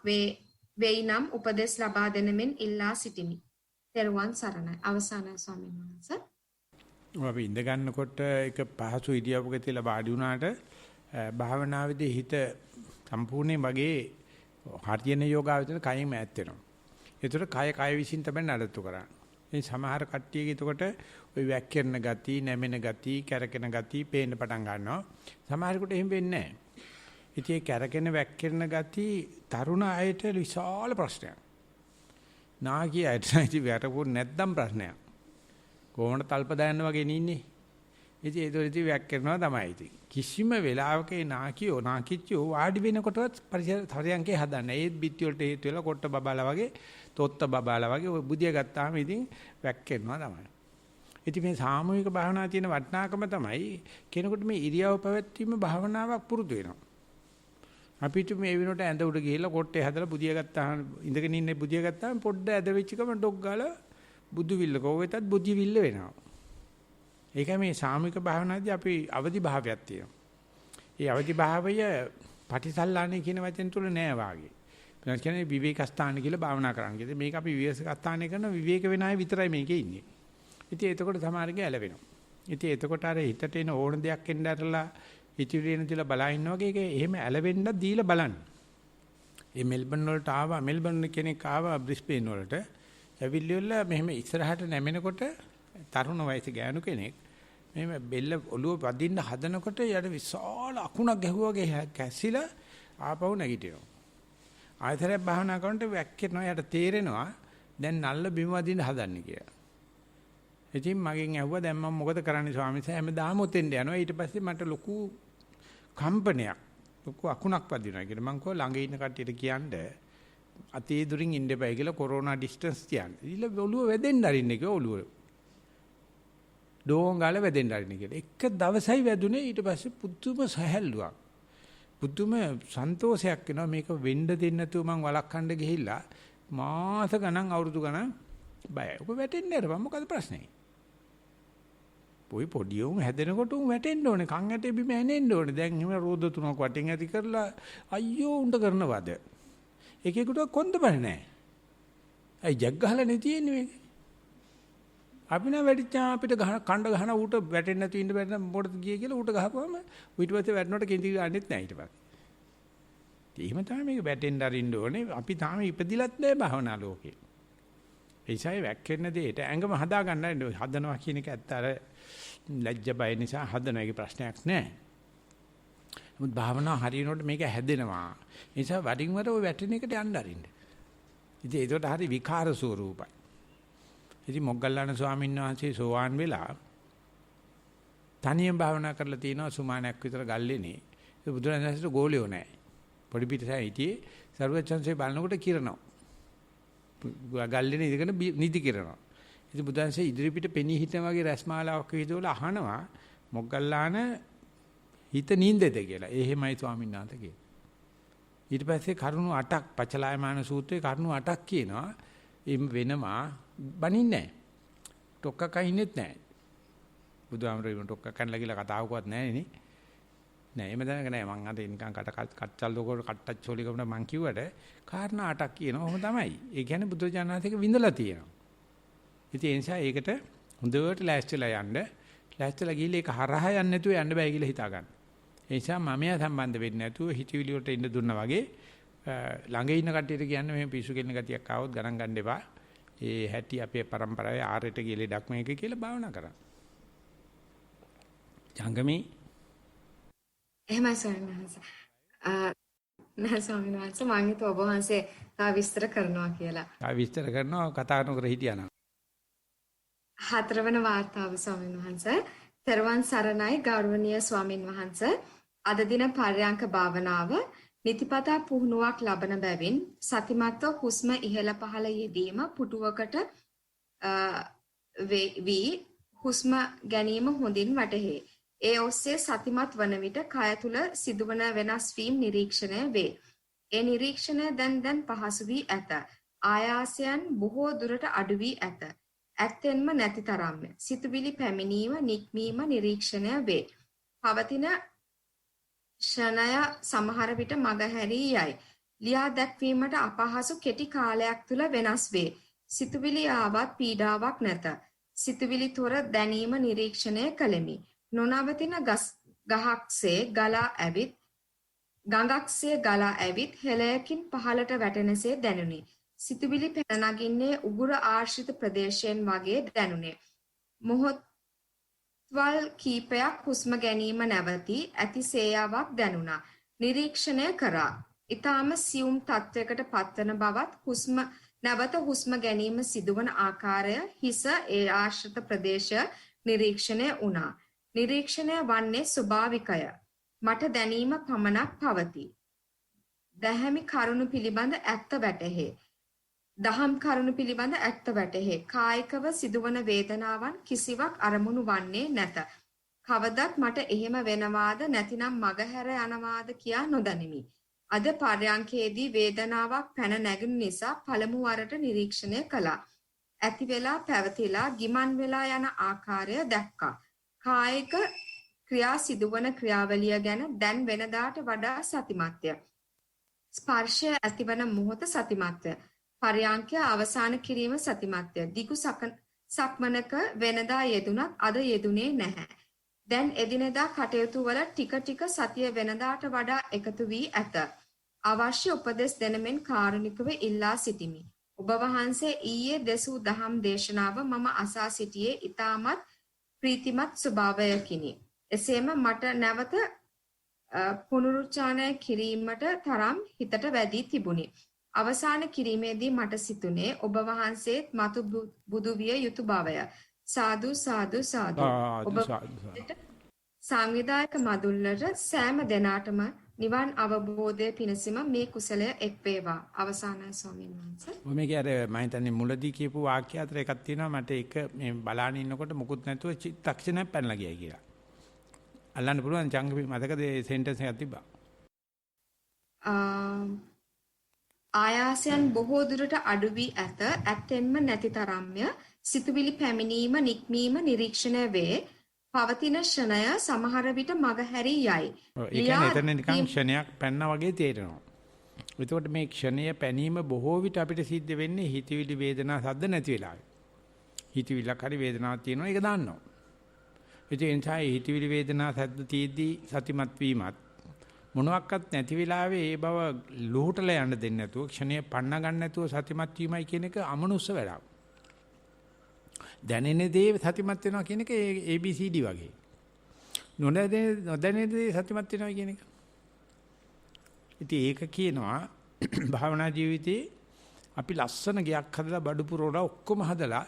වෙයි නම් උපදෙස් ලබා දෙනමින් ඉල්ලා සිටිමි. තෙරුවන් සරණයි. අවසානයි ස්වාමීන් වහන්සේ. අපි ඉඳ ගන්නකොට එක පහසු ඉරියව්වක තියලා වාඩි වුණාට භාවනාවේදී හිත සම්පූර්ණයෙන් වගේ හරියන යෝගාවචර කයින් ඈත් වෙනවා. ඒතර කය විසින් තමයි නඩත්තු කරන්නේ. මේ සමහර කට්ටියගේ එතකොට ওই වැක්කිරන ගති, නැමෙන ගති, කැරකෙන ගති පේන්න පටන් ගන්නවා. සමහරකට එහෙම වෙන්නේ නැහැ. ඉතින් ඒ කැරකෙන වැක්කිරන ගති තරුණ අයට විශාල ප්‍රශ්නයක්. නාගී අයට ඉතින් වැටපොත් නැත්නම් ප්‍රශ්නයක්. කොහොමද තල්ප දාන්න වගේ නින්නේ? ඉතින් ඒක ඉතින් වැක්කිරනවා තමයි ඉතින්. කිසිම වෙලාවක නාකියෝ නාකිච්චෝ වාඩි වෙනකොටවත් පරිසරයන්කේ හදන්න. ඒත් බිත්ති වලට හේතු වෙලා කොට්ට බබාලා වගේ, තොත්ත බබාලා වගේ ඔය බුදිය ගත්තාම ඉතින් වැක්කිරනවා තමයි. ඉතින් මේ සාමූහික භාවනාවේ තියෙන වටිනාකම තමයි කෙනෙකුට මේ ඉරියව් පැවැත්වීම භාවනාවක් පුරුදු වෙනවා. අපිට මේ වෙනකොට ඇඳ උඩ ගිහිල්ලා කොට්ටේ හදලා බුදිය ගත්තාම ඉඳගෙන ඉන්නේ බුදිය ගත්තාම පොඩ්ඩ ඇද වෙච්ච ගමන් ඩොග් ගාලා බුදු විල්ල කෝවෙතත් බුදිය විල්ල වෙනවා. ඒකයි මේ සාමූහික භාවනාවේදී අපි අවදි භාවයක් තියෙනවා. ඒ අවදි භාවය පටිසල්ලාණේ කියන වචන තුල නෑ වාගේ. වෙනස් කියන්නේ විවේක ස්ථාන කියලා භාවනා කරන්න. කියන්නේ මේක අපි විවේක ස්ථානේ කරන විවේක වෙන අය විතරයි මේකේ ඉන්නේ. ඉතින් එතකොට සමහරගේ ඇලවෙනවා. ඉතින් එතකොට අර හිතට එන ඕන දෙයක් එන්න ඇරලා ඉතිරියෙන් තියලා බලා ඉන්නවා වගේ ඒක එහෙම ඇලවෙන්න දීලා බලන්න. මේ මෙල්බන් වලට ආවා මෙල්බන් කෙනෙක් ආවා බ්‍රිස්බේන් වලට. ඇවිල්ලිවලා මෙහෙම ඉස්සරහට නැමෙනකොට තරුණ වයසේ ගෑනු කෙනෙක් මෙහෙම බෙල්ල ඔළුව වදින්න හදනකොට යට විශාල අකුණක් ගැහුවා වගේ කැසිලා ආපහු නැගිටිනවා. ආයතරයක් භාවනා කරනකොට වැක්කෙනවා යට තේරෙනවා දැන් නල්ල බිම වදින්න හදන්නේ කියලා. ඉතින් මගෙන් ඇහුවා දැන් මම මොකද කරන්නේ ස්වාමීන් වහන්සේ හැමදාම උතෙන්ද යනවා ඊට පස්සේ මට ලොකු කම්පනයක් ලොකු අකුණක් වදිනවා කියලා මං කෝ ළඟ ඉන්න කට්ටියට කියන්න අතේ දුරින් ඉන්න එපා කියලා කොරෝනා ඩිස්ටන්ස් තියන්නේ. ඊළ ඔළුව වැදෙන්න අරින්න කිව්වා ඔළුව. ඩෝංගාල වැදෙන්න අරින්න කියලා. එක දවසයි වැදුනේ ඊට පස්සේ පුදුම සහැල්ලුවක්. පුදුම සන්තෝෂයක් එනවා මේක වෙන්න දෙන්නේ නැතුව මං වළක්වන්න ගිහිල්ලා මාස ගණන් අවුරුදු ගණන් බයයි. ඔක වැටෙන්නේ නැහැ මොකද ප්‍රශ්නේ? පොඩි උන් හැදෙනකොට උන් වැටෙන්න ඕනේ. කන් ඇටේ බිම ඇනෙන්න ඕනේ. දැන් එහෙම රෝද තුනක් වටින් ඇති කරලා අයියෝ උන්ට කරනවද? එකෙකුට කොන්ද බල නැහැ. අයි ජග් ගහලා නේ තියෙන්නේ මේක. අපි නම් වැඩිච්චා අපිට කණ්ඩ ගහන ඌට වැටෙන්නේ නැතු ඉන්න බැරි නම් මොකටද ගියේ කියලා ඌට ගහපුවම ඊට පස්සේ වැටෙනකොට කෙන්ති ගන්නෙත් නැහැ ඊට පස්සේ. එහෙම තමයි මේක වැටෙන්න අරින්න ඕනේ. අපි තාම ඉපදිලත් නැහැ භවනා ලෝකේ. ඒසයි වැක්කෙන්න දෙයට ඇඟම හදා ගන්න හදනවා කියන එක ඇත්ත අර ලැජ්ජ බය නිසා හදන එක ප්‍රශ්නයක් නෑ. නමුත් භාවනා හරියනකොට මේක හැදෙනවා. ඒ නිසා වරින් වර ඔය වැටෙන එකට යන්න අරින්න. ඉතින් ඒකට හරි විකාර ස්වරූපයි. ඉතින් මොග්ගල්ලාන ස්වාමීන් වහන්සේ සෝවාන් වෙලා තනියෙන් භාවනා කරලා තිනවා සුමානක් විතර ගල්ලේනේ. ඒ බුදුරජාණන්සේට ගෝලියෝ නෑ. පොඩි පිටසයි හිටියේ සර්වචන්සේ බලනකොට කිරනවා. ගල්ලේනේ ඉඳගෙන නිදි කිරනවා. ඉතින් බුදුන්සේ ඉදිරිපිට පෙනී හිටන වගේ රැස්මාලාවක් විදවල අහනවා මොග්ගල්ලාන හිත නින්දද කියලා. එහෙමයි ස්වාමීන් වහන්සේ කියනවා. ඊට පස්සේ කරුණු 8ක් පචලායමාන සූත්‍රයේ කරුණු 8ක් කියනවා. එම් වෙනවා බනින්නේ නැහැ. ටොක්ක කයින්නෙත් නැහැ. බුදුහාමරේ ටොක්ක කන්නලා කියලා කතාවකවත් නැහැ නේ. නෑ එහෙම දැනග නෑ මං අද නිකන් කට්ටල් දොකොට කට්ටච්චෝලි කවුන මං කිව්වට කාරණා 8ක් කියනවා. ඔහොම තමයි. ඒ කියන්නේ බුදුජානනාථේක විඳලා තියෙනවා. ඉතින් ඒ නිසා ඒකට හොඳට ලෑස්තිලා යන්න. ලෑස්තිලා ගිහිල්ලා ඒක හරහා යන්න නැතුව යන්න බෑ කියලා හිතා ගන්න. ඒ නිසා මමයා සම්බන්ධ වෙන්නේ නැතුව හිතවිලි වලට ඉන්න දුන්නා වගේ ළඟ ඉන්න කට්ටියට කියන්නේ මේ පිස්සු කෙලින ගතියක් ආවොත් ගණන් ගන්න එපා. ඒ හැටි අපේ પરම්පරාවේ ආරයට ගිහලා ඩක් මේක කියලා භාවනා කරා. ජංගමේ එහෙමයි ස්වාමීන් වහන්සේ. නෑ ස්වාමීන් වහන්සේ මම හිතුවා ඔබ වහන්සේ තව විස්තර කරනවා කියලා. ආ විස්තර කරනවා කතා නොකර හිටියානම්. හතරවන වාර්තාව ස්වාමීන් වහන්සේ. තෙරුවන් සරණයි ගෞරවනීය ස්වාමින් වහන්සේ. අද දින පර්යංක භාවනාව නිතිපතා පුහුණුවක් ලබන බැවින් සතිමත්ව හුස්ම ඉහළ පහළ යෙදීම පුටුවකට වී හුස්ම ගැනීම හොඳින් වැටහේ. ඒ ඔස්සේ සතිමත් වන විට කය තුල සිදුවන වෙනස් වීම නිරීක්ෂණය වේ. ඒ නිරීක්ෂණය දැන් පහසු වී ඇත. ආයාසයන් බොහෝ දුරට අඩු වී ඇත. ඇත්තෙන්ම නැති තරම්ය. සිතුවිලි පැමිණීම නික්මීම නිරීක්ෂණය වේ. පවතින ෂණය සමහර විට මගහැරී යයි. ලියා දැක්වීමට අපහසු කෙටි කාලයක් තුල වෙනස් වේ. සිතුවිලි ආවත් පීඩාවක් නැත. සිතුවිලි තොර දැනීම නිරීක්ෂණය කළෙමි. නොනවතින ගහක්සේ ගලා ඇවිත් හෙළයකින් පහළට වැටෙනසේ දැනුනි. සිතුවිලි පැන නගින්නේ උගුර ආශ්‍රිත ප්‍රදේශයෙන් වගේ දැනුනේ. මොහොත්වල් කීපයක් හුස්ම ගැනීම නැවතී ඇති සේයාවක් දැනුණා. නිරීක්ෂණය කරා. ඊටාම සියුම් තත්වයකට පත්වන බවත් නැවත හුස්ම ගැනීම සිදුවන ආකාරය හිස ඒ ආශ්‍රිත ප්‍රදේශය නිරීක්ෂණය වුණා. නිරීක්ෂණය වන්නේ ස්වභාවිකය. මට දැනීම පමණක් පවතී. දහම් කරුණු පිළිබඳ ඇත්ත වැටහේ. කායිකව සිදුවන වේදනාවන් කිසිවක් අරමුණු වන්නේ නැත. කවදත් මට එහෙම වෙනවාද නැතිනම් මගහැර යනවාද කියා නොදනිමි. අද පර්යංකයේදී වේදනාවක් පැන නැගුණු නිසා පළමු වරට නිරීක්ෂණය කළා. ඇති වෙලා පැවතිලා ගිමන් වෙලා යන ආකාරය දැක්කා. කායික ක්‍රියා සිදුවන ක්‍රියාවලිය ගැන දැන් වෙනදාට වඩා සතිමත්ය. ස්පර්ශය ඇතිවන මොහොත සතිමත්ය. පර්යංකය අවසන් කිරීම සතිමත්ය. දිගු සක්මනක වෙනදා යෙදුනත් අද යෙදුනේ නැහැ. දැන් එදිනෙදා කටයුතු වල ටික ටික සතිය වෙනදාට වඩා එකතු වී ඇත. අවශ්‍ය උපදෙස් දෙනමින් කාරුණිකව ඉල්ලා සිටිමි. ඔබ වහන්සේ ඊයේ දෙසූ දහම් දේශනාව මම අසා සිටියේ ඊටමත් ප්‍රීතිමත් ස්වභාවයකිනි. එසේම මට නැවත පුනරුච්චාරණය කිරීමට තරම් හිතට වැදී තිබුණි. අවසාන කිරීමේදී මට සිතුනේ ඔබ වහන්සේත් මතු බුදු විය යුතු බවය. සාදු සාදු සාදු. ඔබ සංවිධායක මදුල්ලට සෑම දෙනාටම නිවන් අවබෝධය පිණිසම මේ කුසලය එක් වේවා. අවසානයි ස්වාමීන් වහන්සේ. මේක අර මම හිතන්නේ මුලදී කියපු වාක්‍ය අතර එකක් තියෙනවා මට ඒක මේ බලාගෙන ඉන්නකොට මුකුත් නැතුව චිත්තක්ෂණයක් පැනලා ගියයි කියලා. අල්ලන්න පුළුවන් චංගි මතකද ඒ සෙන්ටෙන්ස් එකක් තිබ්බා. ආයාසයන් බොහෝ දුරට අඩු වී ඇත. ඇත්තෙන්ම නැති තරම්ය. සිතුවිලි පැමිණීම නික්මීම නිරීක්ෂණය වේ. පවතින ෂණය සමහර විට මගහැරී යයි. ඒ කියන්නේ එතන නිකන් ක්ෂණයක් පැනනා වගේ තේරෙනවා. එතකොට මේ ක්ෂණය පැනීම බොහෝ විට අපිට සිද්ධ වෙන්නේ හිතවිලි වේදනා සද්ද නැති වෙලාවේ. හිතවිල්ලක් හරි වේදනාවක් තියෙනවා ඒක දාන්නවා. ඒ නිසා හිතවිලි වේදනා සද්ද තීදී සතිමත් වීමත් මොනවත් නැති වෙලාවේ ඒ බව ලුහුටලා යන්න දෙන්නේ නැතුව ක්ෂණය පන්න ගන්න නැතුව සතිමත් වීමයි කියන එක අමනුස්ස වැඩක්. දැනෙන දේ සතිමත් වෙනවා කියන එක ABCD වගේ. නොදැනෙන දේ සතිමත් වෙනවා කියන එක. ඉතින් ඒක කියනවා භාවනා ජීවිතේ අපි ලස්සන ගයක් හදලා බඩු පුරවලා ඔක්කොම හදලා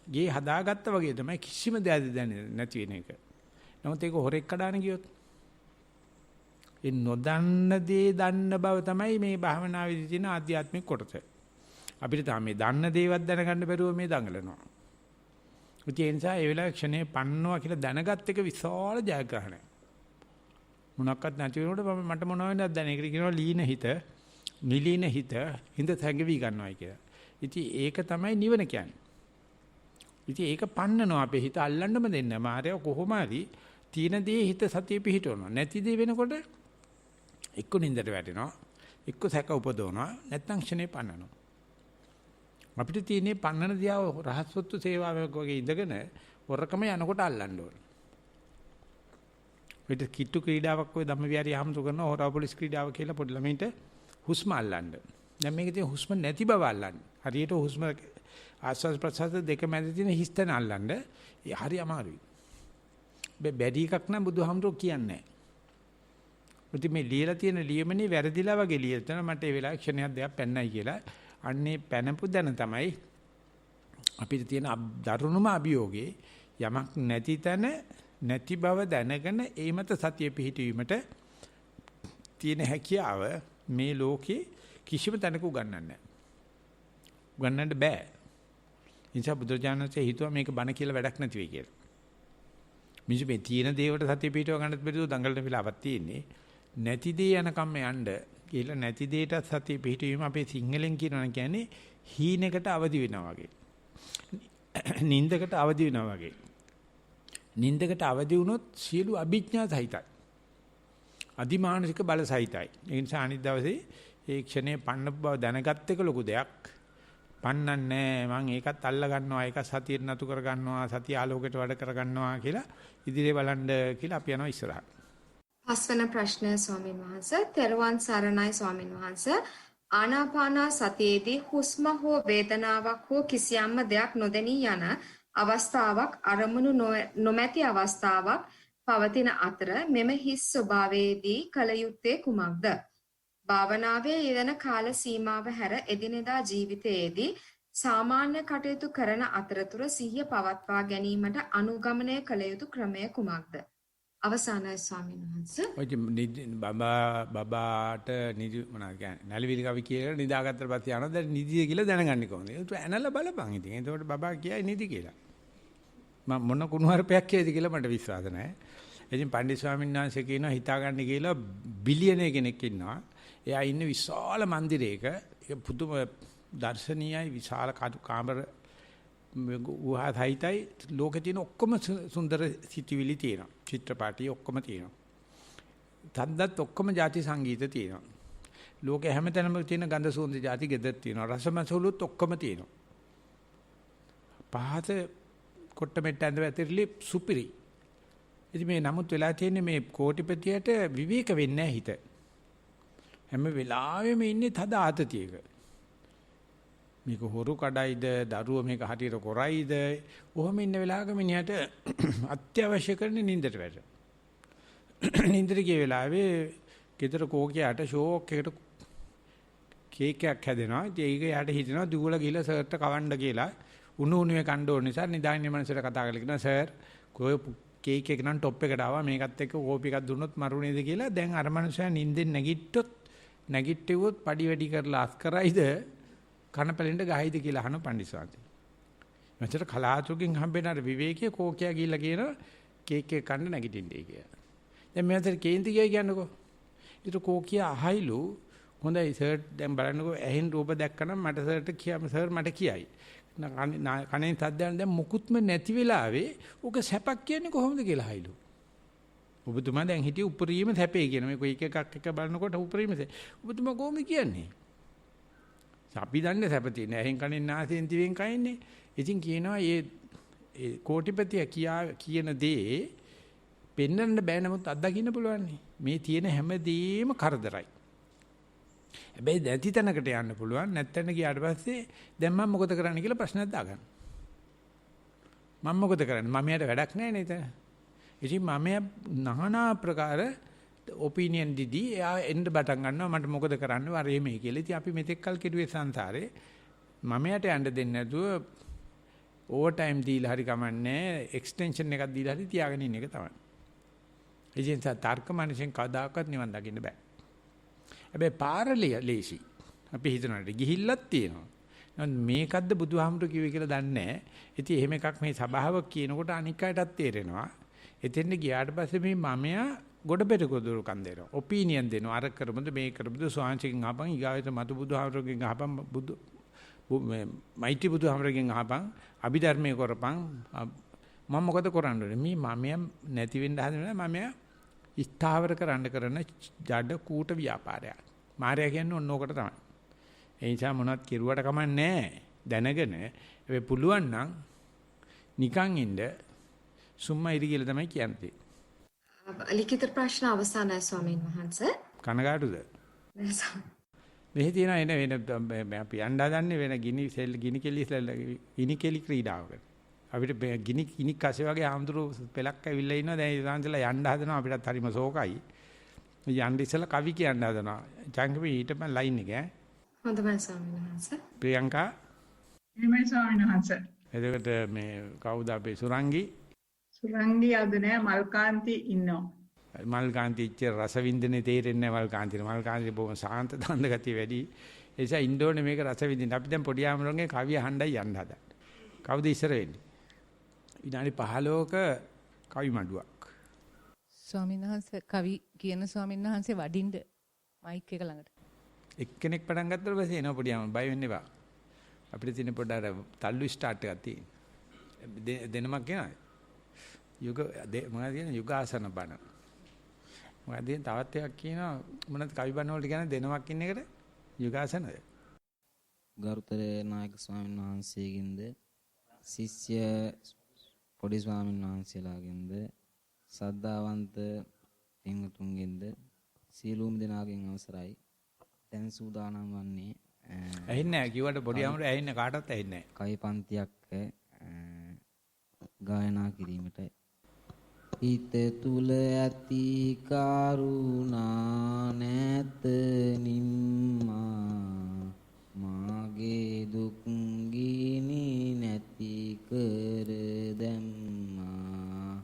ගේ හදාගත්තා වගේ තමයි කිසිම දෙයක් දැනෙන්නේ නැති වෙන එක. නමුත් ඒක හොරෙක් කඩාන ගියොත් ඒ නොදන්න දේ දන්න බව තමයි මේ භාවනාවේදී තියෙන ආධ්‍යාත්මික කොටස. අපිට තාම මේ දන්න දේවත් දැනගන්න බැරුව මේ දඟලනවා. ඒ නිසා ඒ වෙලාවේ ක්ෂණේ පන්නවා කියලා දැනගත් එක විශාල ජයග්‍රහණයක්. මොනක්වත් නැති වෙනකොට මට මොනව වෙනවද දැන. ඒකට කියනවා ලීන හිත, නිලීන හිත, හිඳ තැඟවි ගන්නවායි කියලා. ඉතින් ඒක තමයි නිවන කියන්නේ. ඉතින් ඒක පන්නනවා අපේ හිත අල්ලන්නම දෙන්නේ නැහැ. මායя කොහොම හරි තීන දේ හිත සතිය පිහිටවනවා. නැති දේ වෙනකොට එක්ක නින්දට වැටෙනවා, එක්ක සැක උපදවනවා, නැත්නම් ක්ෂණේ පන්නනවා. අපිට තියෙන්නේ පන්නන දියා රහස්සොත්තු සේවාවක් වගේ ඉඳගෙන වරකම යනකොට අල්ලන්න ඕන. පිට කිට්ටු ක්‍රීඩාවක් ඔය ධම්මවිහාරය ආමතු කරන හොරා පොලිස් ක්‍රීඩාව කියලා පොඩි ළමයින්ට හුස්ම අල්ලන්න. දැන් මේකේ තියෙන හුස්ම නැති බව අල්ලන්න. හරියට හුස්ම ආස්වාද ප්‍රසආස දෙක මැද තියෙන හිස්තන අල්ලන්න. ඒ හරි අමාරුයි. බැරි එකක් නම් බුදුහාමුදුරුවෝ කියන්නේ නැහැ. ඉතින් මේ ලියලා තියෙන ලියමනේ වැරදිලා වගේ ලියලා තියෙනවා. මට ඒ වෙලාවේ ක්ෂණයක් දෙයක් පැන්නයි කියලා. අන්නේ පැනපු දැන තමයි අපිට තියෙන දරුණුම අභියෝගේ යමක් නැති තැන නැති බව දැනගෙන ඒ මත සතිය පිහිටීමට තියෙන හැකියාව මේ ලෝකේ කිසිම තැනක උගන්වන්නේ නැහැ. උගන්වන්න බෑ. නිසා බුදුරජාණන්සේ හිතුවා මේක බණ කියලා වැඩක් නැති වෙයි කියලා. මිනිස්සු මේ තියෙන දේවට සතිය පිටව ගන්නත් බැරිද දඟලන වෙලාවක් තියෙන්නේ. නැති දේ යනකම් යන්න කියලා නැති දේට සතිය පිටවීම අපේ සිංහලෙන් කියනවා කියන්නේ හීනෙකට අවදි වෙනවා වගේ. නින්දකට අවදි වෙනවා වගේ. නින්දකට අවදි වුණොත් සියලු අභිඥා සහිතයි. අදිමානසික බල සහිතයි. ඒ නිසා අනිත් දවසේ ඒ ක්ෂණේ පන්න බව දැනගත් එක ලොකු දෙයක්. පන්නන්නේ මම ඒකත් අල්ල ගන්නවා ඒක සතියට නතු කර ගන්නවා සතිය ආලෝකයට වැඩ කර ගන්නවා කියලා ඉදිරියේ බලන්න කියලා අපි යනවා ඉස්සරහට. පස්වන ප්‍රශ්නය ස්වාමින් වහන්සේ තෙරුවන් සරණයි ස්වාමින් වහන්සේ ආනාපාන සතියේදී හුස්ම හෝ වේදනාවක් හෝ කිසියම්ම දෙයක් නොදෙනී යන අවස්ථාවක් අරමුණු නොමැති අවස්ථාවක් පවතින අතර මෙම හිස් ස්වභාවයේදී කල යුත්තේ කුමක්ද? භාවනාවේ යෙදෙන කාල සීමාව හැර එදිනෙදා ජීවිතයේදී සාමාන්‍ය කටයුතු කරන අතරතුර සිහිය පවත්වා ගැනීමට අනුගමනය කළ යුතු ක්‍රමය කුමක්ද? අවසානයි ස්වාමීන් වහන්සේ. ඔය බබාට නිදි මොනවා කියන්නේ නැලවිලි කවි කියලා නිදාගත්තට පස්සේ යනවා දැන් නිදිය කියලා දැනගන්නේ කොහොමද? ඒක ඇනලා බලපන් ඉතින්. එතකොට බබා කියයි නිදි කියලා. මම මොන කුණුහරුපයක් කියයිද කියලා මට විශ්වාස නැහැ. ඉතින් පණ්ඩිත ස්වාමීන් වහන්සේ කියනවා හිතාගන්න කියලා බිලියන කෙනෙක් ඉන්නවා. එයා ඉන්නේ විශාල මන්දිරයක. ඒක පුදුම දර්ශනීයයි විශාල කාමර උහාතයිතයි ලෝකේ තියෙන ඔක්කොම සුන්දර සිටිවිලි තියෙනවා. චිත්‍රපටි ඔක්කොම තියෙනවා. තද්දත් ඔක්කොම ಜಾති සංගීත තියෙනවා. ලෝකේ හැමතැනම තියෙන ගන්ධ සුවඳ ಜಾති ගෙදර තියෙනවා. රසමසවලුත් ඔක්කොම තියෙනවා. පහත කොට්ට මෙට්ට ඇඳ වැතිරිලි සුපිරි. ඉතින් මේ නමුත් වෙලා තියෙන්නේ මේ කෝටිපතියට විවේක වෙන්නේ නැහැ හිත. හැම වෙලාවෙම ඉන්නේ තද ආතතියක. මේක හොරු කඩයිද දරුව මේක හරියට කරයිද ඔහොම ඉන්න වෙලාවක මිනිහට අත්‍යවශ්‍ය කරන නින්දට වැටෙනවා. නින්දට ගිය වෙලාවේ ගෙදර කෝකියාට ෂෝක් එකකට කේක් එකක් හැදෙනවා. ඉතින් ඒක යාට හිතෙනවා දුවල ගිහලා සර්ට කවන්න කියලා උණු උණුවේ කන්න ඕන නිසා නිදාන්නේ මනසට කතා කරලා කියනවා සර් කොයි කේක් එක නම් টොප් එකට ආවා මේකත් එක්ක කෝපි එකක් දුන්නොත් මරුණේද කියලා. දැන් අර මනුස්සයා නින්දෙන් නැගිට්ටුවොත් පඩි වැඩි කරලා අස් කරයිද කනපැලෙන්ට ගහයිද කියලා අහන පඬිස්සාන්ති. මචර කලාතුරකින් හම්බෙන අර විවේකයේ කෝකියා ගිහිල්ලා කියන කේක් එක කන්න නැගිටින්නේ කියලා. දැන් මෙතන කේන්ති ගියයි කියන්නකෝ. ඊට කෝකියා අහයිලු හොඳයි සර් දැන් බලන්නකෝ ඇහෙන් රූප දැක්කනම් මට සර්ට කියම සර් මට කියයි. කණෙන් සද්දයන් දැන් මුකුත්ම නැති වෙලාවේ උක සැපක් කියන්නේ කොහොමද කියලා අහයිලු. ඔබතුමා දැන් හිටියේ උපරිම සැපේ කියන මේ කොයි එකක් එක බලනකොට උපරිම ඔබතුමා කොහොමද කියන්නේ? අපි දන්නේ සැප තියෙන. ඇහෙන් කනෙන් නාසයෙන් දිවෙන් කයින්නේ. ඉතින් කියනවා මේ කෝටිපතිය කියන දේ පෙන්වන්න බෑ නමුත් අත්දකින්න පුළුවන්. මේ තියෙන හැමදේම කරදරයි. හැබැයි දැති තැනකට යන්න පුළුවන්. නැත්නම් ගියාට පස්සේ දැන් මම මොකද කරන්න කියලා ප්‍රශ්නයක් දාගන්න. මම මොකද කරන්නේ? මම යට වැඩක් නැහැ නේද? ඉතින් මම নানা ප්‍රකාර ඔපිනියන් දිදී එයා එන්න බටන් ගන්නවා මට මොකද කරන්න වරේ මේ කියලා. ඉතින් අපි මෙතෙක් කල් කෙරුවේ සංසාරේ මම යට යන්න දෙන්නේ නැතුව ඕවර් ටයිම් දීලා හරි කමන්නේ එක්ස්ටෙන්ෂන් එකක් දීලා හරි තියාගෙන ඉන්න එක තමයි. ඉතින් තර්ක මනසෙන් කවදාකවත් නිවන් දකින්න බෑ. හැබැයි පාරලිය ලේසි. අපි හිතනවාට ගිහිල්ලක් තියෙනවා. නමුත් මේකද්ද බුදුහාමුදුරු කිව්වේ කියලා දන්නේ නැහැ. ඉතින් එහෙම එකක් මේ සබාවක් කියනකොට අනික් අයටත් තේරෙනවා. එතෙන්ද ගියාට පස්සේ මේ මමයා ගොඩ බෙරකොදුරු කන් දෙනවා. ඔපිනියන් දෙනවා. අර කරමුද මේ කරමුද ස්වාංශිකින් අහපන් ඊගාවට මතු බුදුහාමුදුරුගෙන් අහපන් මේ මෛත්‍රී බුදුහාමුදුරුගෙන් අහපන් අභිධර්මයේ කරපන් මම මොකද කරන්නේ? මේ මමයා නැති වෙන්න හදනවා. මමයා ස්ථාවර කරන්න කරන ජඩ කූට ව්‍යාපාරයක්. මාර්යා කියන්නේ ඔන්න ඕකට තමයි. ඒ නිසා මොනවත් කෙරුවට කමක් නැහැ. දැනගෙන ඒ පුළුවන් නම් නිකන් ඉන්න සුම්මා ඉරි කියලා තමයි කියන්නේ. ලිඛිත ප්‍රශ්න අවසానයි ස්වාමීන් වහන්සේ. කනගාටුද? මෙහි තියෙන එන වෙන අපි යන්න හදන්නේ වෙන ගිනි කෙලි ක්‍රීඩාවකට. අපිට ගිනි කසේ වගේ ආම්දුරු පෙලක් ඇවිල්ලා ඉන්නවා. දැන් ඒ සංසලා යන්න හදනවා අපිටත් හරිම ශෝකයි. යන්න ඉස්සලා කවි කියන්න හදනවා. ජංගමේ ඊටම ලයින් එක ඈ. හොඳයි ස්වාමීන් වහන්සේ. ප්‍රියංකා. එහෙමයි ස්වාමීන් වහන්සේ. එතකොට මේ කවුද අපේ සුරංගි? සුරංගි අද නෑ මල්කාන්ති ඉන්නවා. මල්කාන්ති ඉච්ච රසවින්දනේ තේරෙන්නේ නැහැ මල්කාන්තිට. මල්කාන්ති බොහොම සාන්ත දණ්ඩ ගතිය වැඩි. ඒ නිසා ඉන්ඩෝනේ මේක රසවින්දින්න. අපි දැන් පොඩි ආමරංගේ කවිය අහන්නයි යන්න හදන්නේ. කවුද ඉස්සර වෙන්නේ? විනාඩි 15ක කවි මඩුවක්. ස්වාමීන් වහන්සේ කවි කියන ස්වාමීන් වහන්සේ වඩින්න මයික් එක ළඟට. එක්කෙනෙක් පටන් ගත්තට පස්සේ එනවා පොඩි ආමර. බය වෙන්න එපා. අපිට තියෙන පොඩ්ඩක් තල්ලු ස්ටාර්ට් එකක් තියෙන. දෙනමක් කියනවා. මොනවද කියන්නේ යුගාසන බණ. මොකද තවත් එකක් කියනවා මොනවද කවි බණ වලට කියන්නේ දෙනමක් ඉන්න එකට යුගාසනද? ගරුතර නායක ස්වාමීන් වහන්සේගෙන්ද ශිෂ්‍ය පොඩි ස්වාමීන් වහන්සේලාගෙන්ද සද්ධාවන්ත පින්වතුන්ගෙන්ද සීලූම දෙනාගෙන් අවසරයි. දැන් සූදානම් වන්නේ ඇහෙන්නේ නැහැ කිව්වට පොඩි අමර ඇහෙන්නේ කාටවත් ඇහෙන්නේ නැහැ. කවි පන්තියක් ගායනා කිරීමට හිත තුල ඇති කරුණා නැත නිම්මා මාගේ දුක් ගිනි නැති කර දැම්මා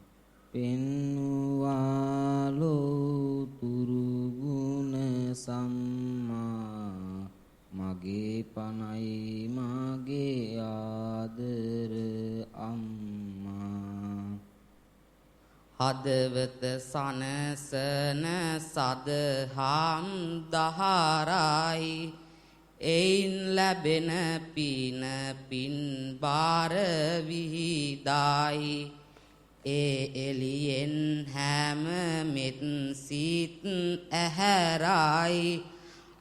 පෙන්වාලෝ තුරු ගුණ සම්මා මගේ පනයි මගේ ආදර අම්මා හදවත සනසන සදහම් දහරයි එයින් ලැබෙන පින පින් බාර විහිදායි ඒ එළියෙන් හැම මෙත් සිත් ඇහැරයි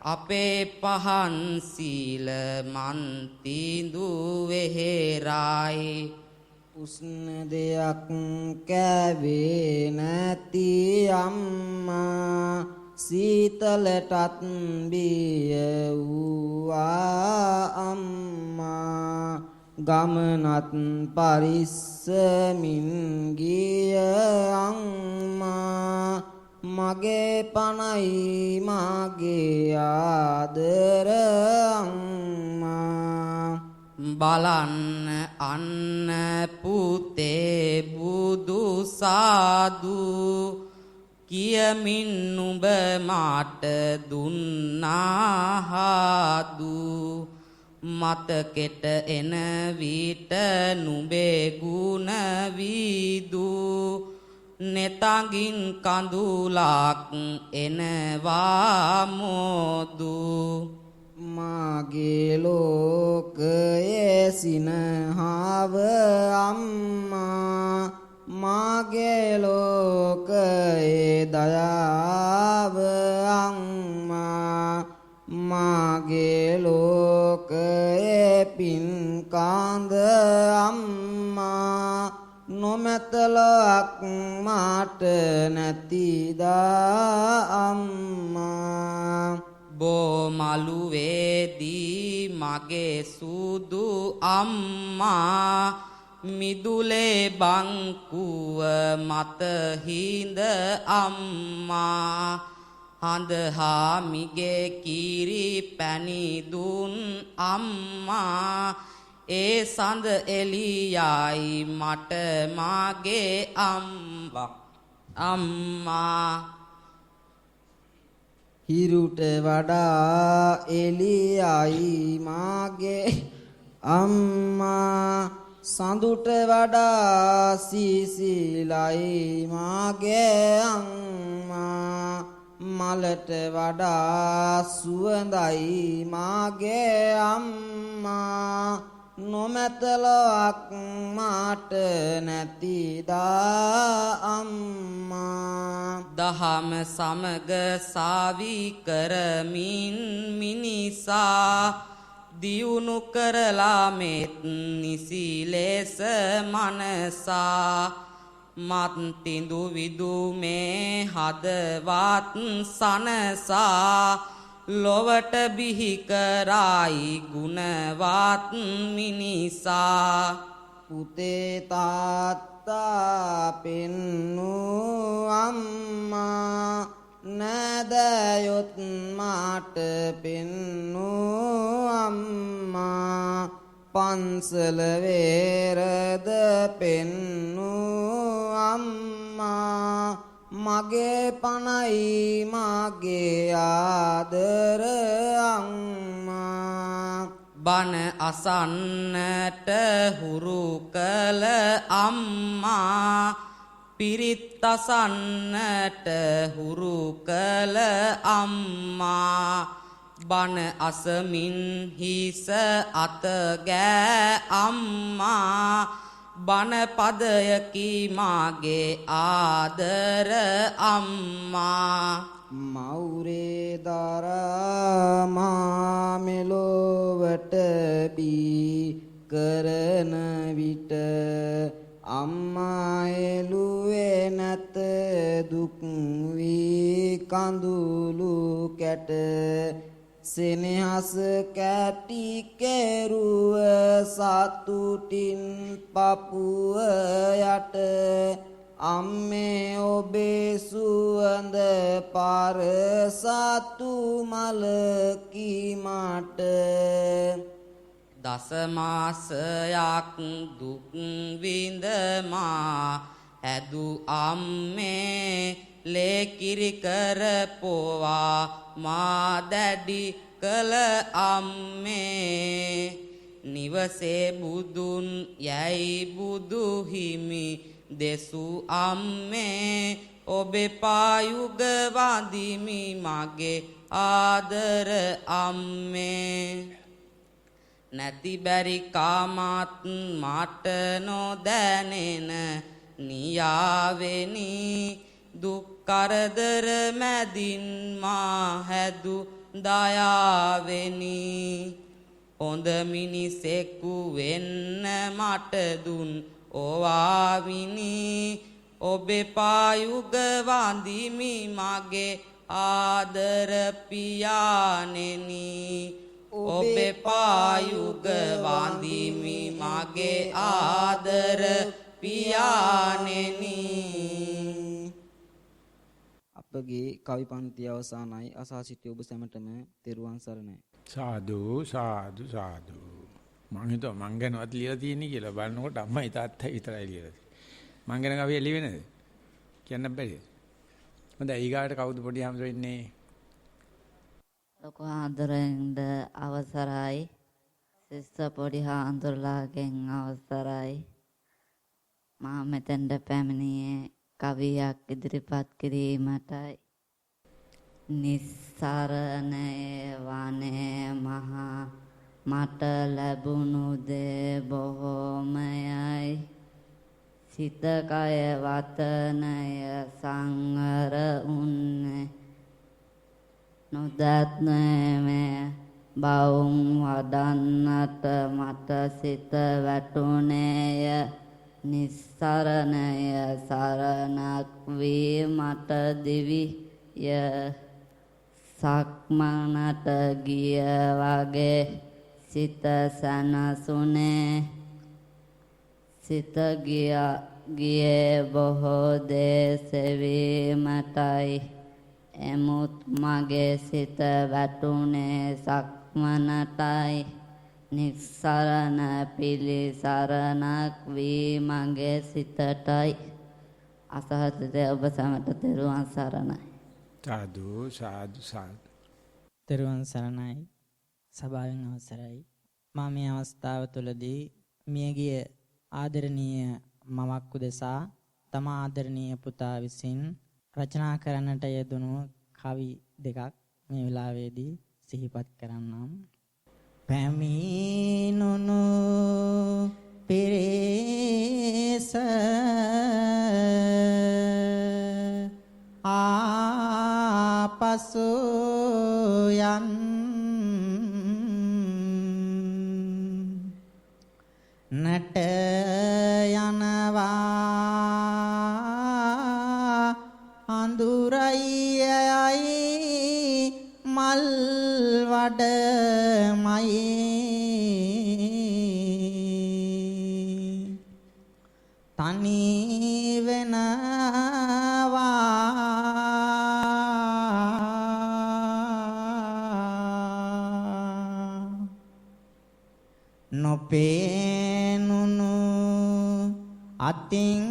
අපේ පහන් සීල මන්තිඳු වෙහෙරයි උස්න දෙයක් කැවේ නැති අම්මා සීතලටත් බිය වූවා අම්මා ගමනත් පරිස්සමින් ගිය අම්මා මගේ පනයි මගේ ආදර අම්මා බලන්න අන්න පුතේ බුදු සාදු කියමින් නුඹ මාට දුන්නාහදු මතකෙට එන විට නුඹේ ගුණ වීදු නෙතඟින් කඳුලක් එනවා මොදු මාගේ ලෝකයේ සිනහව අම්මා මාගේ ලෝකයේ දයාව අම්මා මාගේ ලෝකයේ පින්කාන්ද අම්මා නොමැතලක් මාට නැතිදා අම්මා බෝමලුවේදී මගේ සුදු අම්මා මිදුලේ බංකුව මත හිඳ අම්මා හඳහාමිගේ කිරි පැණි දුන් අම්මා ඒ සඳ එළියයි මට මාගේ අම්මා හිරුට වඩා එළියයි මාගේ අම්මා සඳුට වඩා සීසීලයි මාගේ අම්මා මලට වඩා සුවඳයි මාගේ අම්මා නොමැතලක් මාට නැතිදා අම්මා දහම සමග සාවි කරමින් මිනිසා දියුණු කරලා මෙත් නිසි ලෙස මනසා මත්තිඳු විදු මේ හදවත් සනසා ලොවට බිහි කරයි ගුණවත් මිනිසා පුතේ තාත්තා පෙන්නු අම්මා නෑදෑයොත් මාට පෙන්නු අම්මා පන්සල වේරද පෙන්නු අම්මා මගේ පණයි මගේ ආදර අම්මා බණ අසන්නට හුරු කළ අම්මා පිරිත් අසන්නට හුරු කළ අම්මා බණ අසමින් හිස අත ගෑ අම්මා බණ පදයකි මාගේ ආදර අම්මා මෞරේ දරා මා මෙලොවට බී කරන විට අම්මා එළුවේ නැත දුක් වී කඳුළු කැට සෙනෙහස කැටි කෙරුව සතුටින් පපුව යට අම්මේ ඔබේ සුවඳ පාර සතු මලකි මට දසමාසයක් දුක් විඳමා ඇදු අම්මේ ලේකිරි කර පොවා මා දැඩි කළ අම්මේ නිවසේ බුදුන් යැයි බුදු හිමි දෙසු අම්මේ ඔබේ පායුග වඳිමි මගේ ආදර අම්මේ නැති බැරි කාමත් මට නොදැනෙන නියාවෙනි දුක් කරදර මැදින් මා හැදු දයාවෙනි හොඳ මිනිසෙකු වෙන්න මට දුන් ඕවාවිනි ඔබේ පායුග වඳිමි මගේ ආදර පියාණෙනි ඔබේ පායුග වඳිමි මගේ ආදර පියාණෙනි අපගේ කවි පන්ති අවසానයි අසා සිටි ඔබ සැමටම තෙරුවන් සරණයි සාදු සාදු සාදු මං හිතුවා මං ගැනවත් ලියලා තියෙන්නේ කියලා බලනකොට අම්මයි තාත්තයි විතරයි ලියලා තියෙන්නේ මං ගැන කවිය ලියවෙනද කියන්න බැරිද හොඳයි ඊගාට කවුද පොඩි හම්සෝ ඉන්නේ ලොකු හාමුදුරන්ට අවසරයි සිස්ස පොඩි හාමුදුරලාගෙන් අවසරයි මා මෙතෙන්ට පැමිණියේ කවියක් ඉදිරිපත් කිරීමටයි නිස්සරණය වනේ මහා මට ලැබුණු දේ බොහෝමයයි සිත කය වතනය සංවර උන්නේ නොදත්නෑමේ බවුම් වඩන්නට මට සිත වැටුනේය නිස්සරණය සරණක් වී මට දිවිය සක්මනට ගිය වගේ සිත සැනසුනේ සිත ගියේ බොහෝ දේ සෙවීමටයි එමුත් මගේ සිත වැටුනේ සක්මනටයි නිස්සරණ පිළිසරණක් වී මගේ සිතටයි අසහතද ඔබ සමට තෙරුවන් සරණයි සාදු සාදු සාදු තෙරුවන් සරණයි සභාවෙන් අවසරයි මා මේ අවස්ථාව තුළදී මියගිය ආදරණීය මවක් උදෙසා තම ආදරණීය පුතා විසින් රචනා කරන්නට යෙදුණු කවි දෙකක් මේ වෙලාවේදී සිහිපත් කරන්නම්. පැමිණුණු පිරිස ආපසු යන් නට යනවා අඳුරයි මල් වඩමයි තනි වෙනවා නොපේනුණු අතින්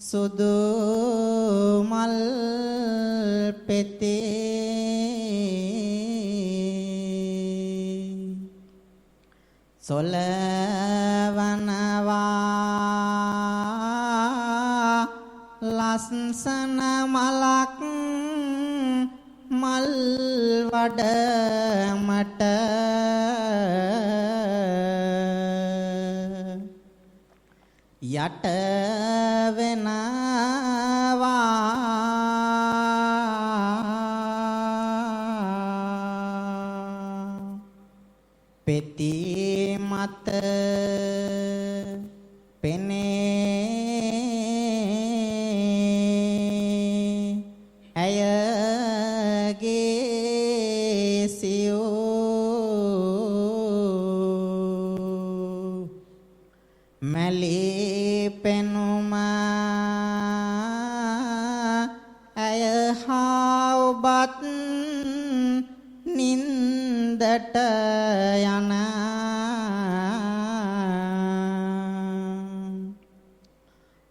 සුදු මල් පෙතේ සොලවනවා ලස්සන මලක් මල් වඩමට යට වෙනවා පෙති මත පෙනේ ඇයගේ සියෝ මැලි පෙනුම ඇය හා ඔබත් නින්දට යන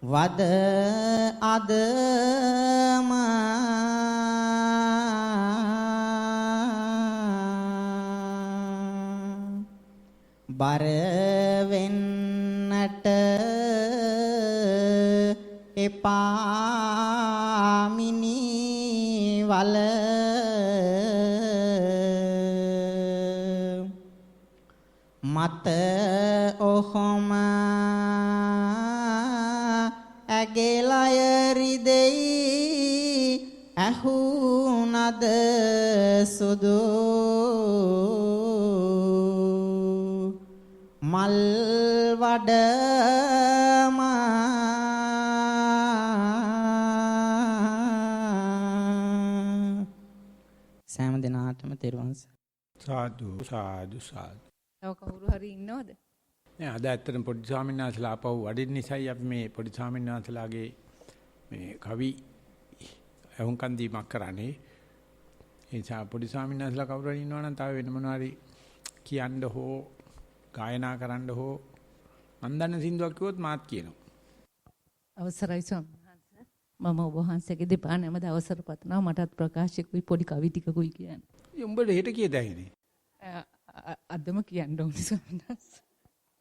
වද අදම බර වෙන්නට එපා මිනි වල මත ඔහොම ඇගෙලය රිදෙයි ඇහුනද සුදු මල් වඩම සෑම දිනාටම තෙරුවන් සාදු සාදු සාදු. තව කවුරු හරි ඉන්නවද? නෑ අද ඇත්තටම පොඩි ස්වාමීන් වහන්සේලා ආපහු වඩින්න නිසායි අපි මේ පොඩි ස්වාමීන් වහන්සේලාගේ මේ කවි අහුම්කන් දීමක් කරන්නේ. ඒ නිසා පොඩි ස්වාමීන් වහන්සේලා කවුරු හරි ඉන්නවා නම් තව වෙන මොනවා හරි කියන්න හෝ ගායනා කරන්න හෝ අන්දන සින්දුවක් කිව්වොත් මාත් කියනවා. අවසරයි ස්වාමීන් වහන්සේ. මම ඔබ වහන්සේගේ දෙපා නැමද අවසර පතනවා මටත් ප්‍රකාශකුයි පොඩි කවි ටිකකුයි කියන්න. උඹට හෙට කියද ඇහිනේ? අදම කියන්න ඕනේ ස්වාමීන් වහන්සේ.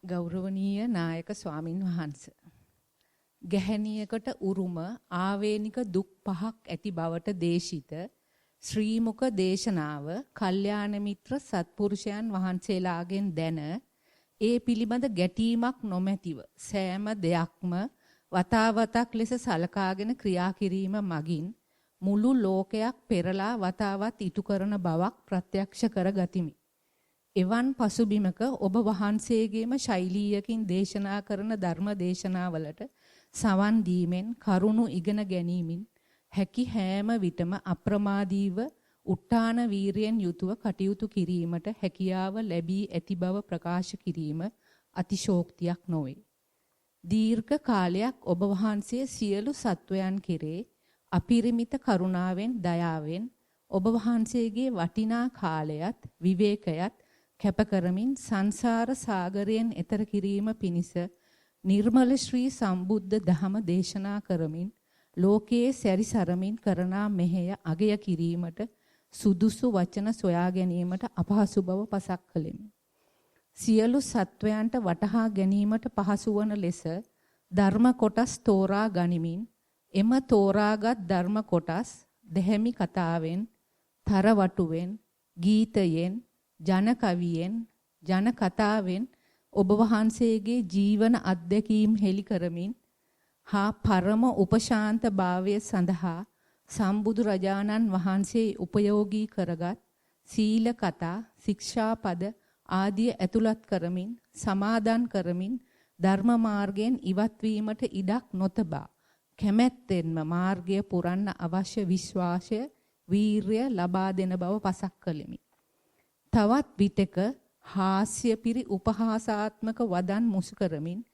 ගෞරවනීය නායක ස්වාමින් වහන්සේ. ගැහැණියකට උරුම ආවේනික දුක් පහක් ඇති බවට දේශිත ශ්‍රීමුක දේශනාව කල්යාණ මිත්‍ර සත්පුරුෂයන් වහන්සේලාගෙන් දැන ඒ පිළිබඳ ගැටීමක් නොමැතිව සෑම දෙයක්ම වතාවතක් ලෙස සලකාගෙන ක්‍රියා කිරීම මගින් මුළු ලෝකයක් පෙරලා වතාවත් ඉටු කරන බවක් ප්‍රත්‍යක්ෂ කර ගතිමි. එවන් පසුබිමක ඔබ වහන්සේගේම ශෛලියකින් දේශනා කරන ධර්ම දේශනාවලට සවන් දීමෙන් කරුණු ඉගෙන ගැනීමෙන් හැකි හැම විටම අප්‍රමාදීව උට්ටාන වීරියෙන් යුතුව කටයුතු කිරීමට හැකියාව ලැබී ඇති බව ප්‍රකාශ කිරීම අතිශෝක්තියක් නොවේ. දීර්ඝ කාලයක් ඔබ වහන්සේ සියලු සත්වයන් කෙරේ අපිරිමිත කරුණාවෙන් දයාවෙන් ඔබ වහන්සේගේ වටිනා කාලයත් විවේකයත් කැප කරමින් සංසාර සාගරයෙන් එතර කිරීම පිණිස නිර්මල ශ්‍රී සම්බුද්ධ ධම දේශනා කරමින් ලෝකයේ සැරිසරමින් කරනා මෙහෙය අගය කිරීමට සුදුසු වචන සොයා ගැනීමට අපහසු බව පසක් කළෙමි. සියලු සත්වයන්ට වටහා ගැනීමට පහසු වන ලෙස ධර්ම කොටස් තෝරා ගනිමින් එම තෝරාගත් ධර්ම කොටස් දෙහැමි කතාවෙන්, තරවටුවෙන්, ගීතයෙන්, ජන කවියෙන්, ජන කතාවෙන් ඔබ වහන්සේගේ ජීවන අත්දැකීම් හෙළි කරමින් හා පරම උපශාන්ත භාවය සඳහා සම්බුදු රජාණන් වහන්සේ උපයෝගී කරගත් සීල කතා, ශික්ෂාපද ආදී ඇතුළත් කරමින් සමාදන් කරමින් ධර්ම මාර්ගයෙන් ඉවත් වීමට ඉඩක් නොතබා කැමැත්තෙන්ම මාර්ගය පුරන්න අවශ්‍ය විශ්වාසය, වීරිය ලබා දෙන බව පසක් කළෙමි. තවත් විටක හාස්‍ය පිරි උපහාසාත්මක වදන් මුසු කරමින්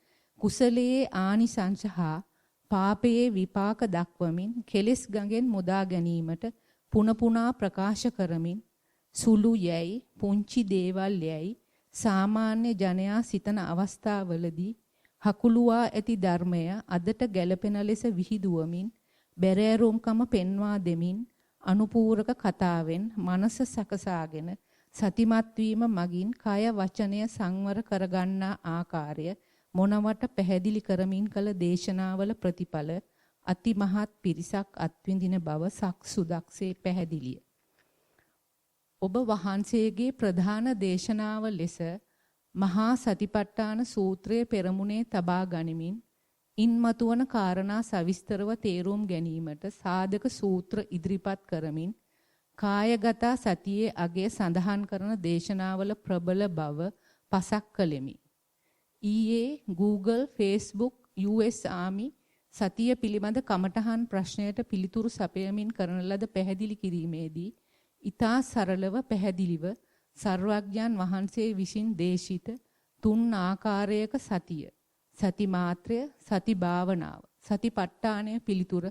කුසලයේ ආනිසංස හා පාපයේ විපාක දක්වමින් කෙලෙස් ගඟෙන් මුදා ගැනීමට පුන පුනා ප්‍රකාශ කරමින් සුළු යැයි පුංචි දේවල් යැයි සාමාන්‍ය ජනයා සිතන අවස්ථාවලදී හකුලුවා ඇති ධර්මය අදට ගැළපෙන ලෙස විහිදුවමින් බැරෑරුම්කම පෙන්වා දෙමින් අනුපූරක කතාවෙන් මනස සකසාගෙන සතිමත් වීම මගින් කය වචනය සංවර කරගන්නා ආකාරය මොනවට පැහැදිලි කරමින් කළ දේශනාවල ප්‍රතිඵල අතිමහත් පිරිසක් අත්විඳින බව සක්සුදක්සේ පැහැදිලිය. ඔබ වහන්සේගේ ප්‍රධාන දේශනාව ලෙස මහා සතිපට්ඨාන සූත්‍රයේ පෙරමුණේ තබා ගනිමින් ඉන්මතුවන කාරණා සවිස්තරව තේරුම් ගැනීමට සාධක සූත්‍ර ඉදිරිපත් කරමින් කායගත සතියේ අගය සඳහන් කරන දේශනාවල ප්‍රබල බව පසක් කළෙමි. ඊයේ Google, Facebook, US Army සතිය පිළිබඳ කමඨහන් ප්‍රශ්නයට පිළිතුරු සපයමින් කරන ලද පැහැදිලි කිරීමේදී ඊතා සරලව පැහැදිලිව සර්වඥාන් වහන්සේ විසින් දේශිත තුන් ආකාරයක සතිය, සති මාත්‍රය, සති භාවනාව, සතිපට්ඨානය පිළිතුර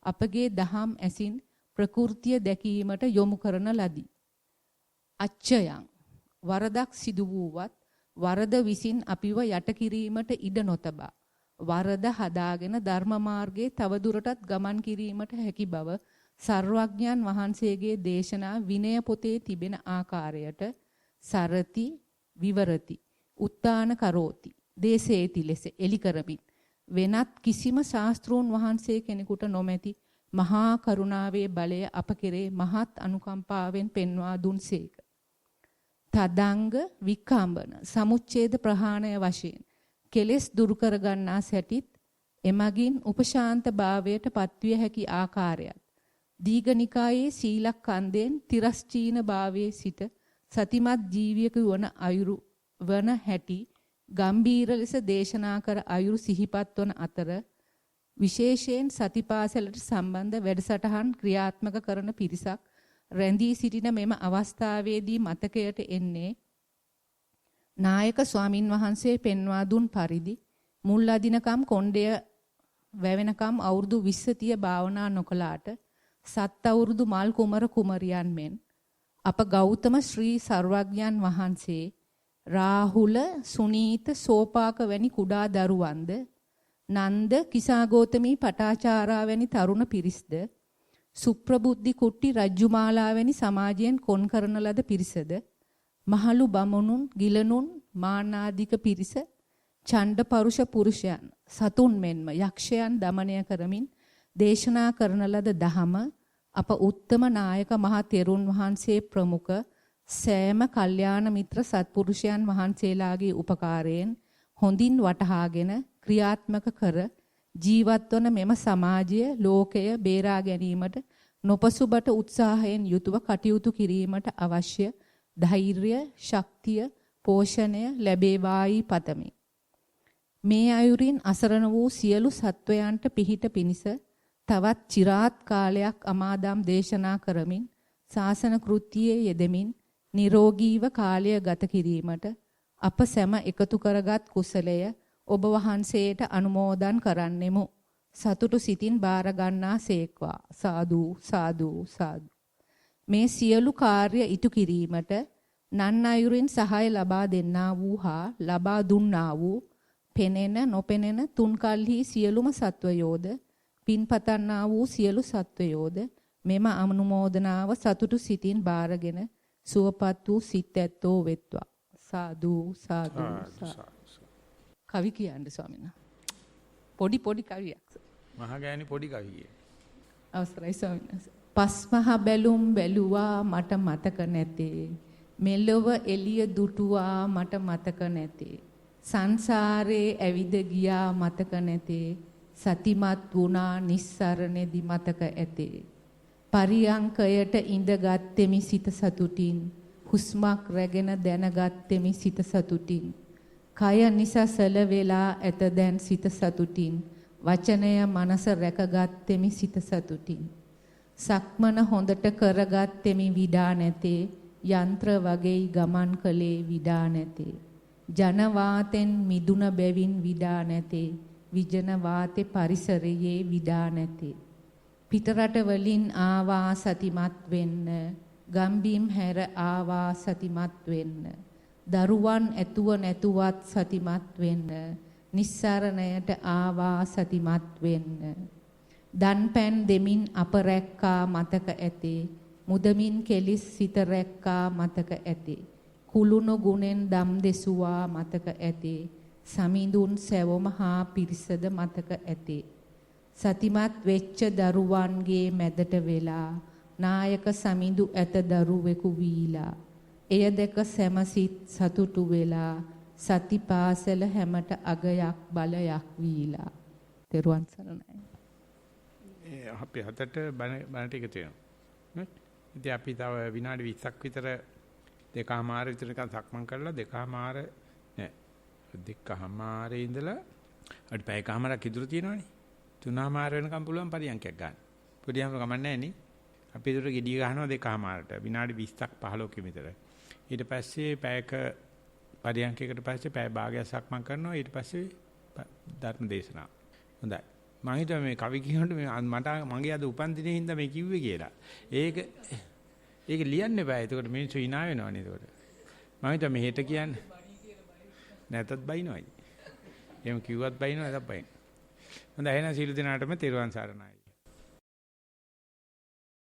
අපගේ දහම් ඇසින් ප්‍රകൃතිය දැකීමට යොමු කරන ලදී. අච්චයන් වරදක් සිදු වූවත් වරද විසින් අපිව යට කිරීමට ඉඩ නොතබා වරද හදාගෙන ධර්ම මාර්ගයේ තවදුරටත් ගමන් කිරීමට හැකි බව සර්වඥාන් වහන්සේගේ දේශනා විනය පොතේ තිබෙන ආකාරයට සරති විවරති උත්තාන කරෝති දේශේති ලෙස එලි කරමින් වෙනත් කිසිම ශාස්ත්‍රෝන් වහන්සේ කෙනෙකුට නොමැති මහා කරුණාවේ බලය අප කෙරේ මහත් අනුකම්පාවෙන් පෙන්වා දුන්සේක. තදංග විකම්බන සමුච්ඡේද ප්‍රහාණය වශයෙන් කෙලෙස් දුරු කර ගන්නා සැටිත් එමගින් උපශාන්ත භාවයට පත්විය හැකි ආකාරයත් දීඝනිකායේ සීලක්ඛන්දෙන් තිරස්චීන භාවයේ සිට සතිමත් ජීවියක වන හැටි ගම්බීර ලෙස දේශනා කර අයුරු සිහිපත් වන අතර විශේෂයෙන් සතිපාසලට සම්බන්ධ වැඩසටහන් ක්‍රියාත්මක කරන පිරිසක් රැඳී සිටින මෙම අවස්ථාවේදී මතකයට එන්නේ නායක ස්වාමින් වහන්සේ පෙන්වා දුන් පරිදි මුල් අදිනකම් කොණ්ඩය වැවෙනකම් අවුරුදු 20 භාවනා නොකලාට සත් අවුරුදු මල් කුමර කුමරියන් මෙන් අප ගෞතම ශ්‍රී සර්වඥාන් වහන්සේ රාහුල සුනීත සෝපාක වැනි කුඩා දරුවන්ද නන්ද කිසාගෝතමී පටාචාරා වැනි තරුණ පිරිස්ද සුප්‍රබුද්ධි කුට්ටි රජ්ජුමාලා වැනි සමාජයෙන් කොන් කරන ලද පිරිසද මහලු බමුණුන් ගිලනුන් මානාදික පිරිස ඡණ්ඩ පරුෂ පුරුෂයන් සතුන් මෙන්ම යක්ෂයන් দমনය කරමින් දේශනා කරන ලද දහම අප උත්තම නායක මහා තෙරුන් වහන්සේ ප්‍රමුඛ සෑම කල්යාණ මිත්‍ර සත්පුරුෂයන් වහන්සේලාගේ උපකාරයෙන් හොඳින් වටහාගෙන ක්‍රියාත්මක කර ජීවත් වන මෙම සමාජය ලෝකය බේරා ගැනීමට නොපසුබට උත්සාහයෙන් යුතුව කටයුතු කිරීමට අවශ්‍ය ධෛර්ය, ශක්තිය, පෝෂණය ලැබේවායි පතමි. මේ අයුරින් අසරණ වූ සියලු සත්වයන්ට පිහිට පිණිස තවත් চিරාත් කාලයක් අමාදම් දේශනා කරමින් ශාසන කෘත්‍යයේ යෙදෙමින් නිරෝගීව කාලය ගත කිරීමට අප සැම එකතු කරගත් කුසලය ඔබ වහන්සේට අනුමෝදන් කරන්නෙමු. සතුටු සිතින් බාර ගන්නා සේක්වා. සාදු සාදු සාදු. මේ සියලු කාර්ය ඉටු කිරීමට නන් අයුරින් සහාය ලබා දෙන්නා වූ හා ලබා දුන්නා වූ පෙනෙන නොපෙනෙන තුන් කල්හි සියලුම සත්වයෝද පින්පතන්නා වූ සියලු සත්වයෝද මෙම අනුමෝදනාව සතුටු සිතින් බාරගෙන සුවපත් වූ සිත් ඇත්තෝ වෙත්වා. සාදු සාදු සාදු. කවි කියන්නේ ස්වාමීන් වහන්සේ. පොඩි කවියක්. මහගෑණි පොඩි කවිය. අවසරයි ස්වාමීන් වහන්සේ. පස්මහ බැලුම් බැලුවා මට මතක නැතේ. මෙලොව එළිය දුටුවා මට මතක නැතේ. සංසාරේ ඇවිද ගියා මතක නැතේ. සතිමත් වුණා නිස්සරණෙදි මතක ඇතේ. පරියංකයට ඉඳගත්ෙමි සිත සතුටින්. හුස්මක් රැගෙන දැනගත්ෙමි සිත සතුටින්. කය නිසසල වෙලා ඇත දැන් සිත සතුටින්. වචනය මනස රැකගත්ෙමි සිත සතුටින්. සක්මන හොඳට කරගත්ෙමි විඩා නැතේ. යන්ත්‍ර වගේ ගමන් කළේ විඩා නැතේ. ජන වාතෙන් මිදුන බැවින් විඩා නැතේ. විජන වාතේ පරිසරයේ විඩා නැතේ. පිටරට වලින් ආවා සතිමත් වෙන්න. ගම්බීම් හැර ආවා සතිමත් වෙන්න. දරුවන් ඇතුව නැතුවත් සතිමත් වෙන්න. නිස්සරණයට ආවා සතිමත් වෙන්න. දන්පැන් දෙමින් අප රැක්කා මතක ඇති. මුදමින් කෙලිස් සිත රැක්කා මතක ඇති. කුළුණු ගුණෙන් දම් දෙසුවා මතක ඇති. සමිඳුන් සැවොම හා පිරිසද මතක ඇති. සතිමත් වෙච්ච දරුවන්ගේ මැදට වෙලා නායක සමිඳු ඇත දරුවෙකු වීලා. එය දැක සැමසිත සතුටු වෙලා සති පාසල හැමට අගයක් බලයක් වීලා. තෙරුවන් සරණයි. අපි හතට බණට එකතු වෙනවා. ඉතින් අපි තව විනාඩි 20ක් විතර දෙකමාර විතර නිකන් සක්මන් කරලා දෙකමාරේ ඉඳලා අපිට පැයකමාරක් ඉතුරු තියෙනවනේ. 3මාර වෙනකම් පුළුවන් පරියන්කයක් ගන්න. පොඩියම කමන්නේ නැහැ නේ. අපි ඒතර ගෙඩිය ගහනවා දෙකමාරට විනාඩි 20ක් 15ක විතර. ඊට පස්සේ පැයක පරියන්කයකට පස්සේ පැය භාගයක් සක්මන් කරනවා. ඊට පස්සේ ධර්ම දේශනාව. හොඳයි. මම හිතුවා මේ කවි කියනකොට මට මගේ අද උපන්දිනේ හින්දා මේ කිව්වේ කියලා. ඒක ලියන්න එපා. එතකොට මිනිස්සු hina වෙනවනේ එතකොට. මම හිතුවා මේ හෙට කියන්නේ නැතත් බයිනවයි. එහෙම කිව්වත් බයිනව නැතත් බයින. හොඳයි එහෙනම් සීල දිනාටම තෙරුවන් සරණයි.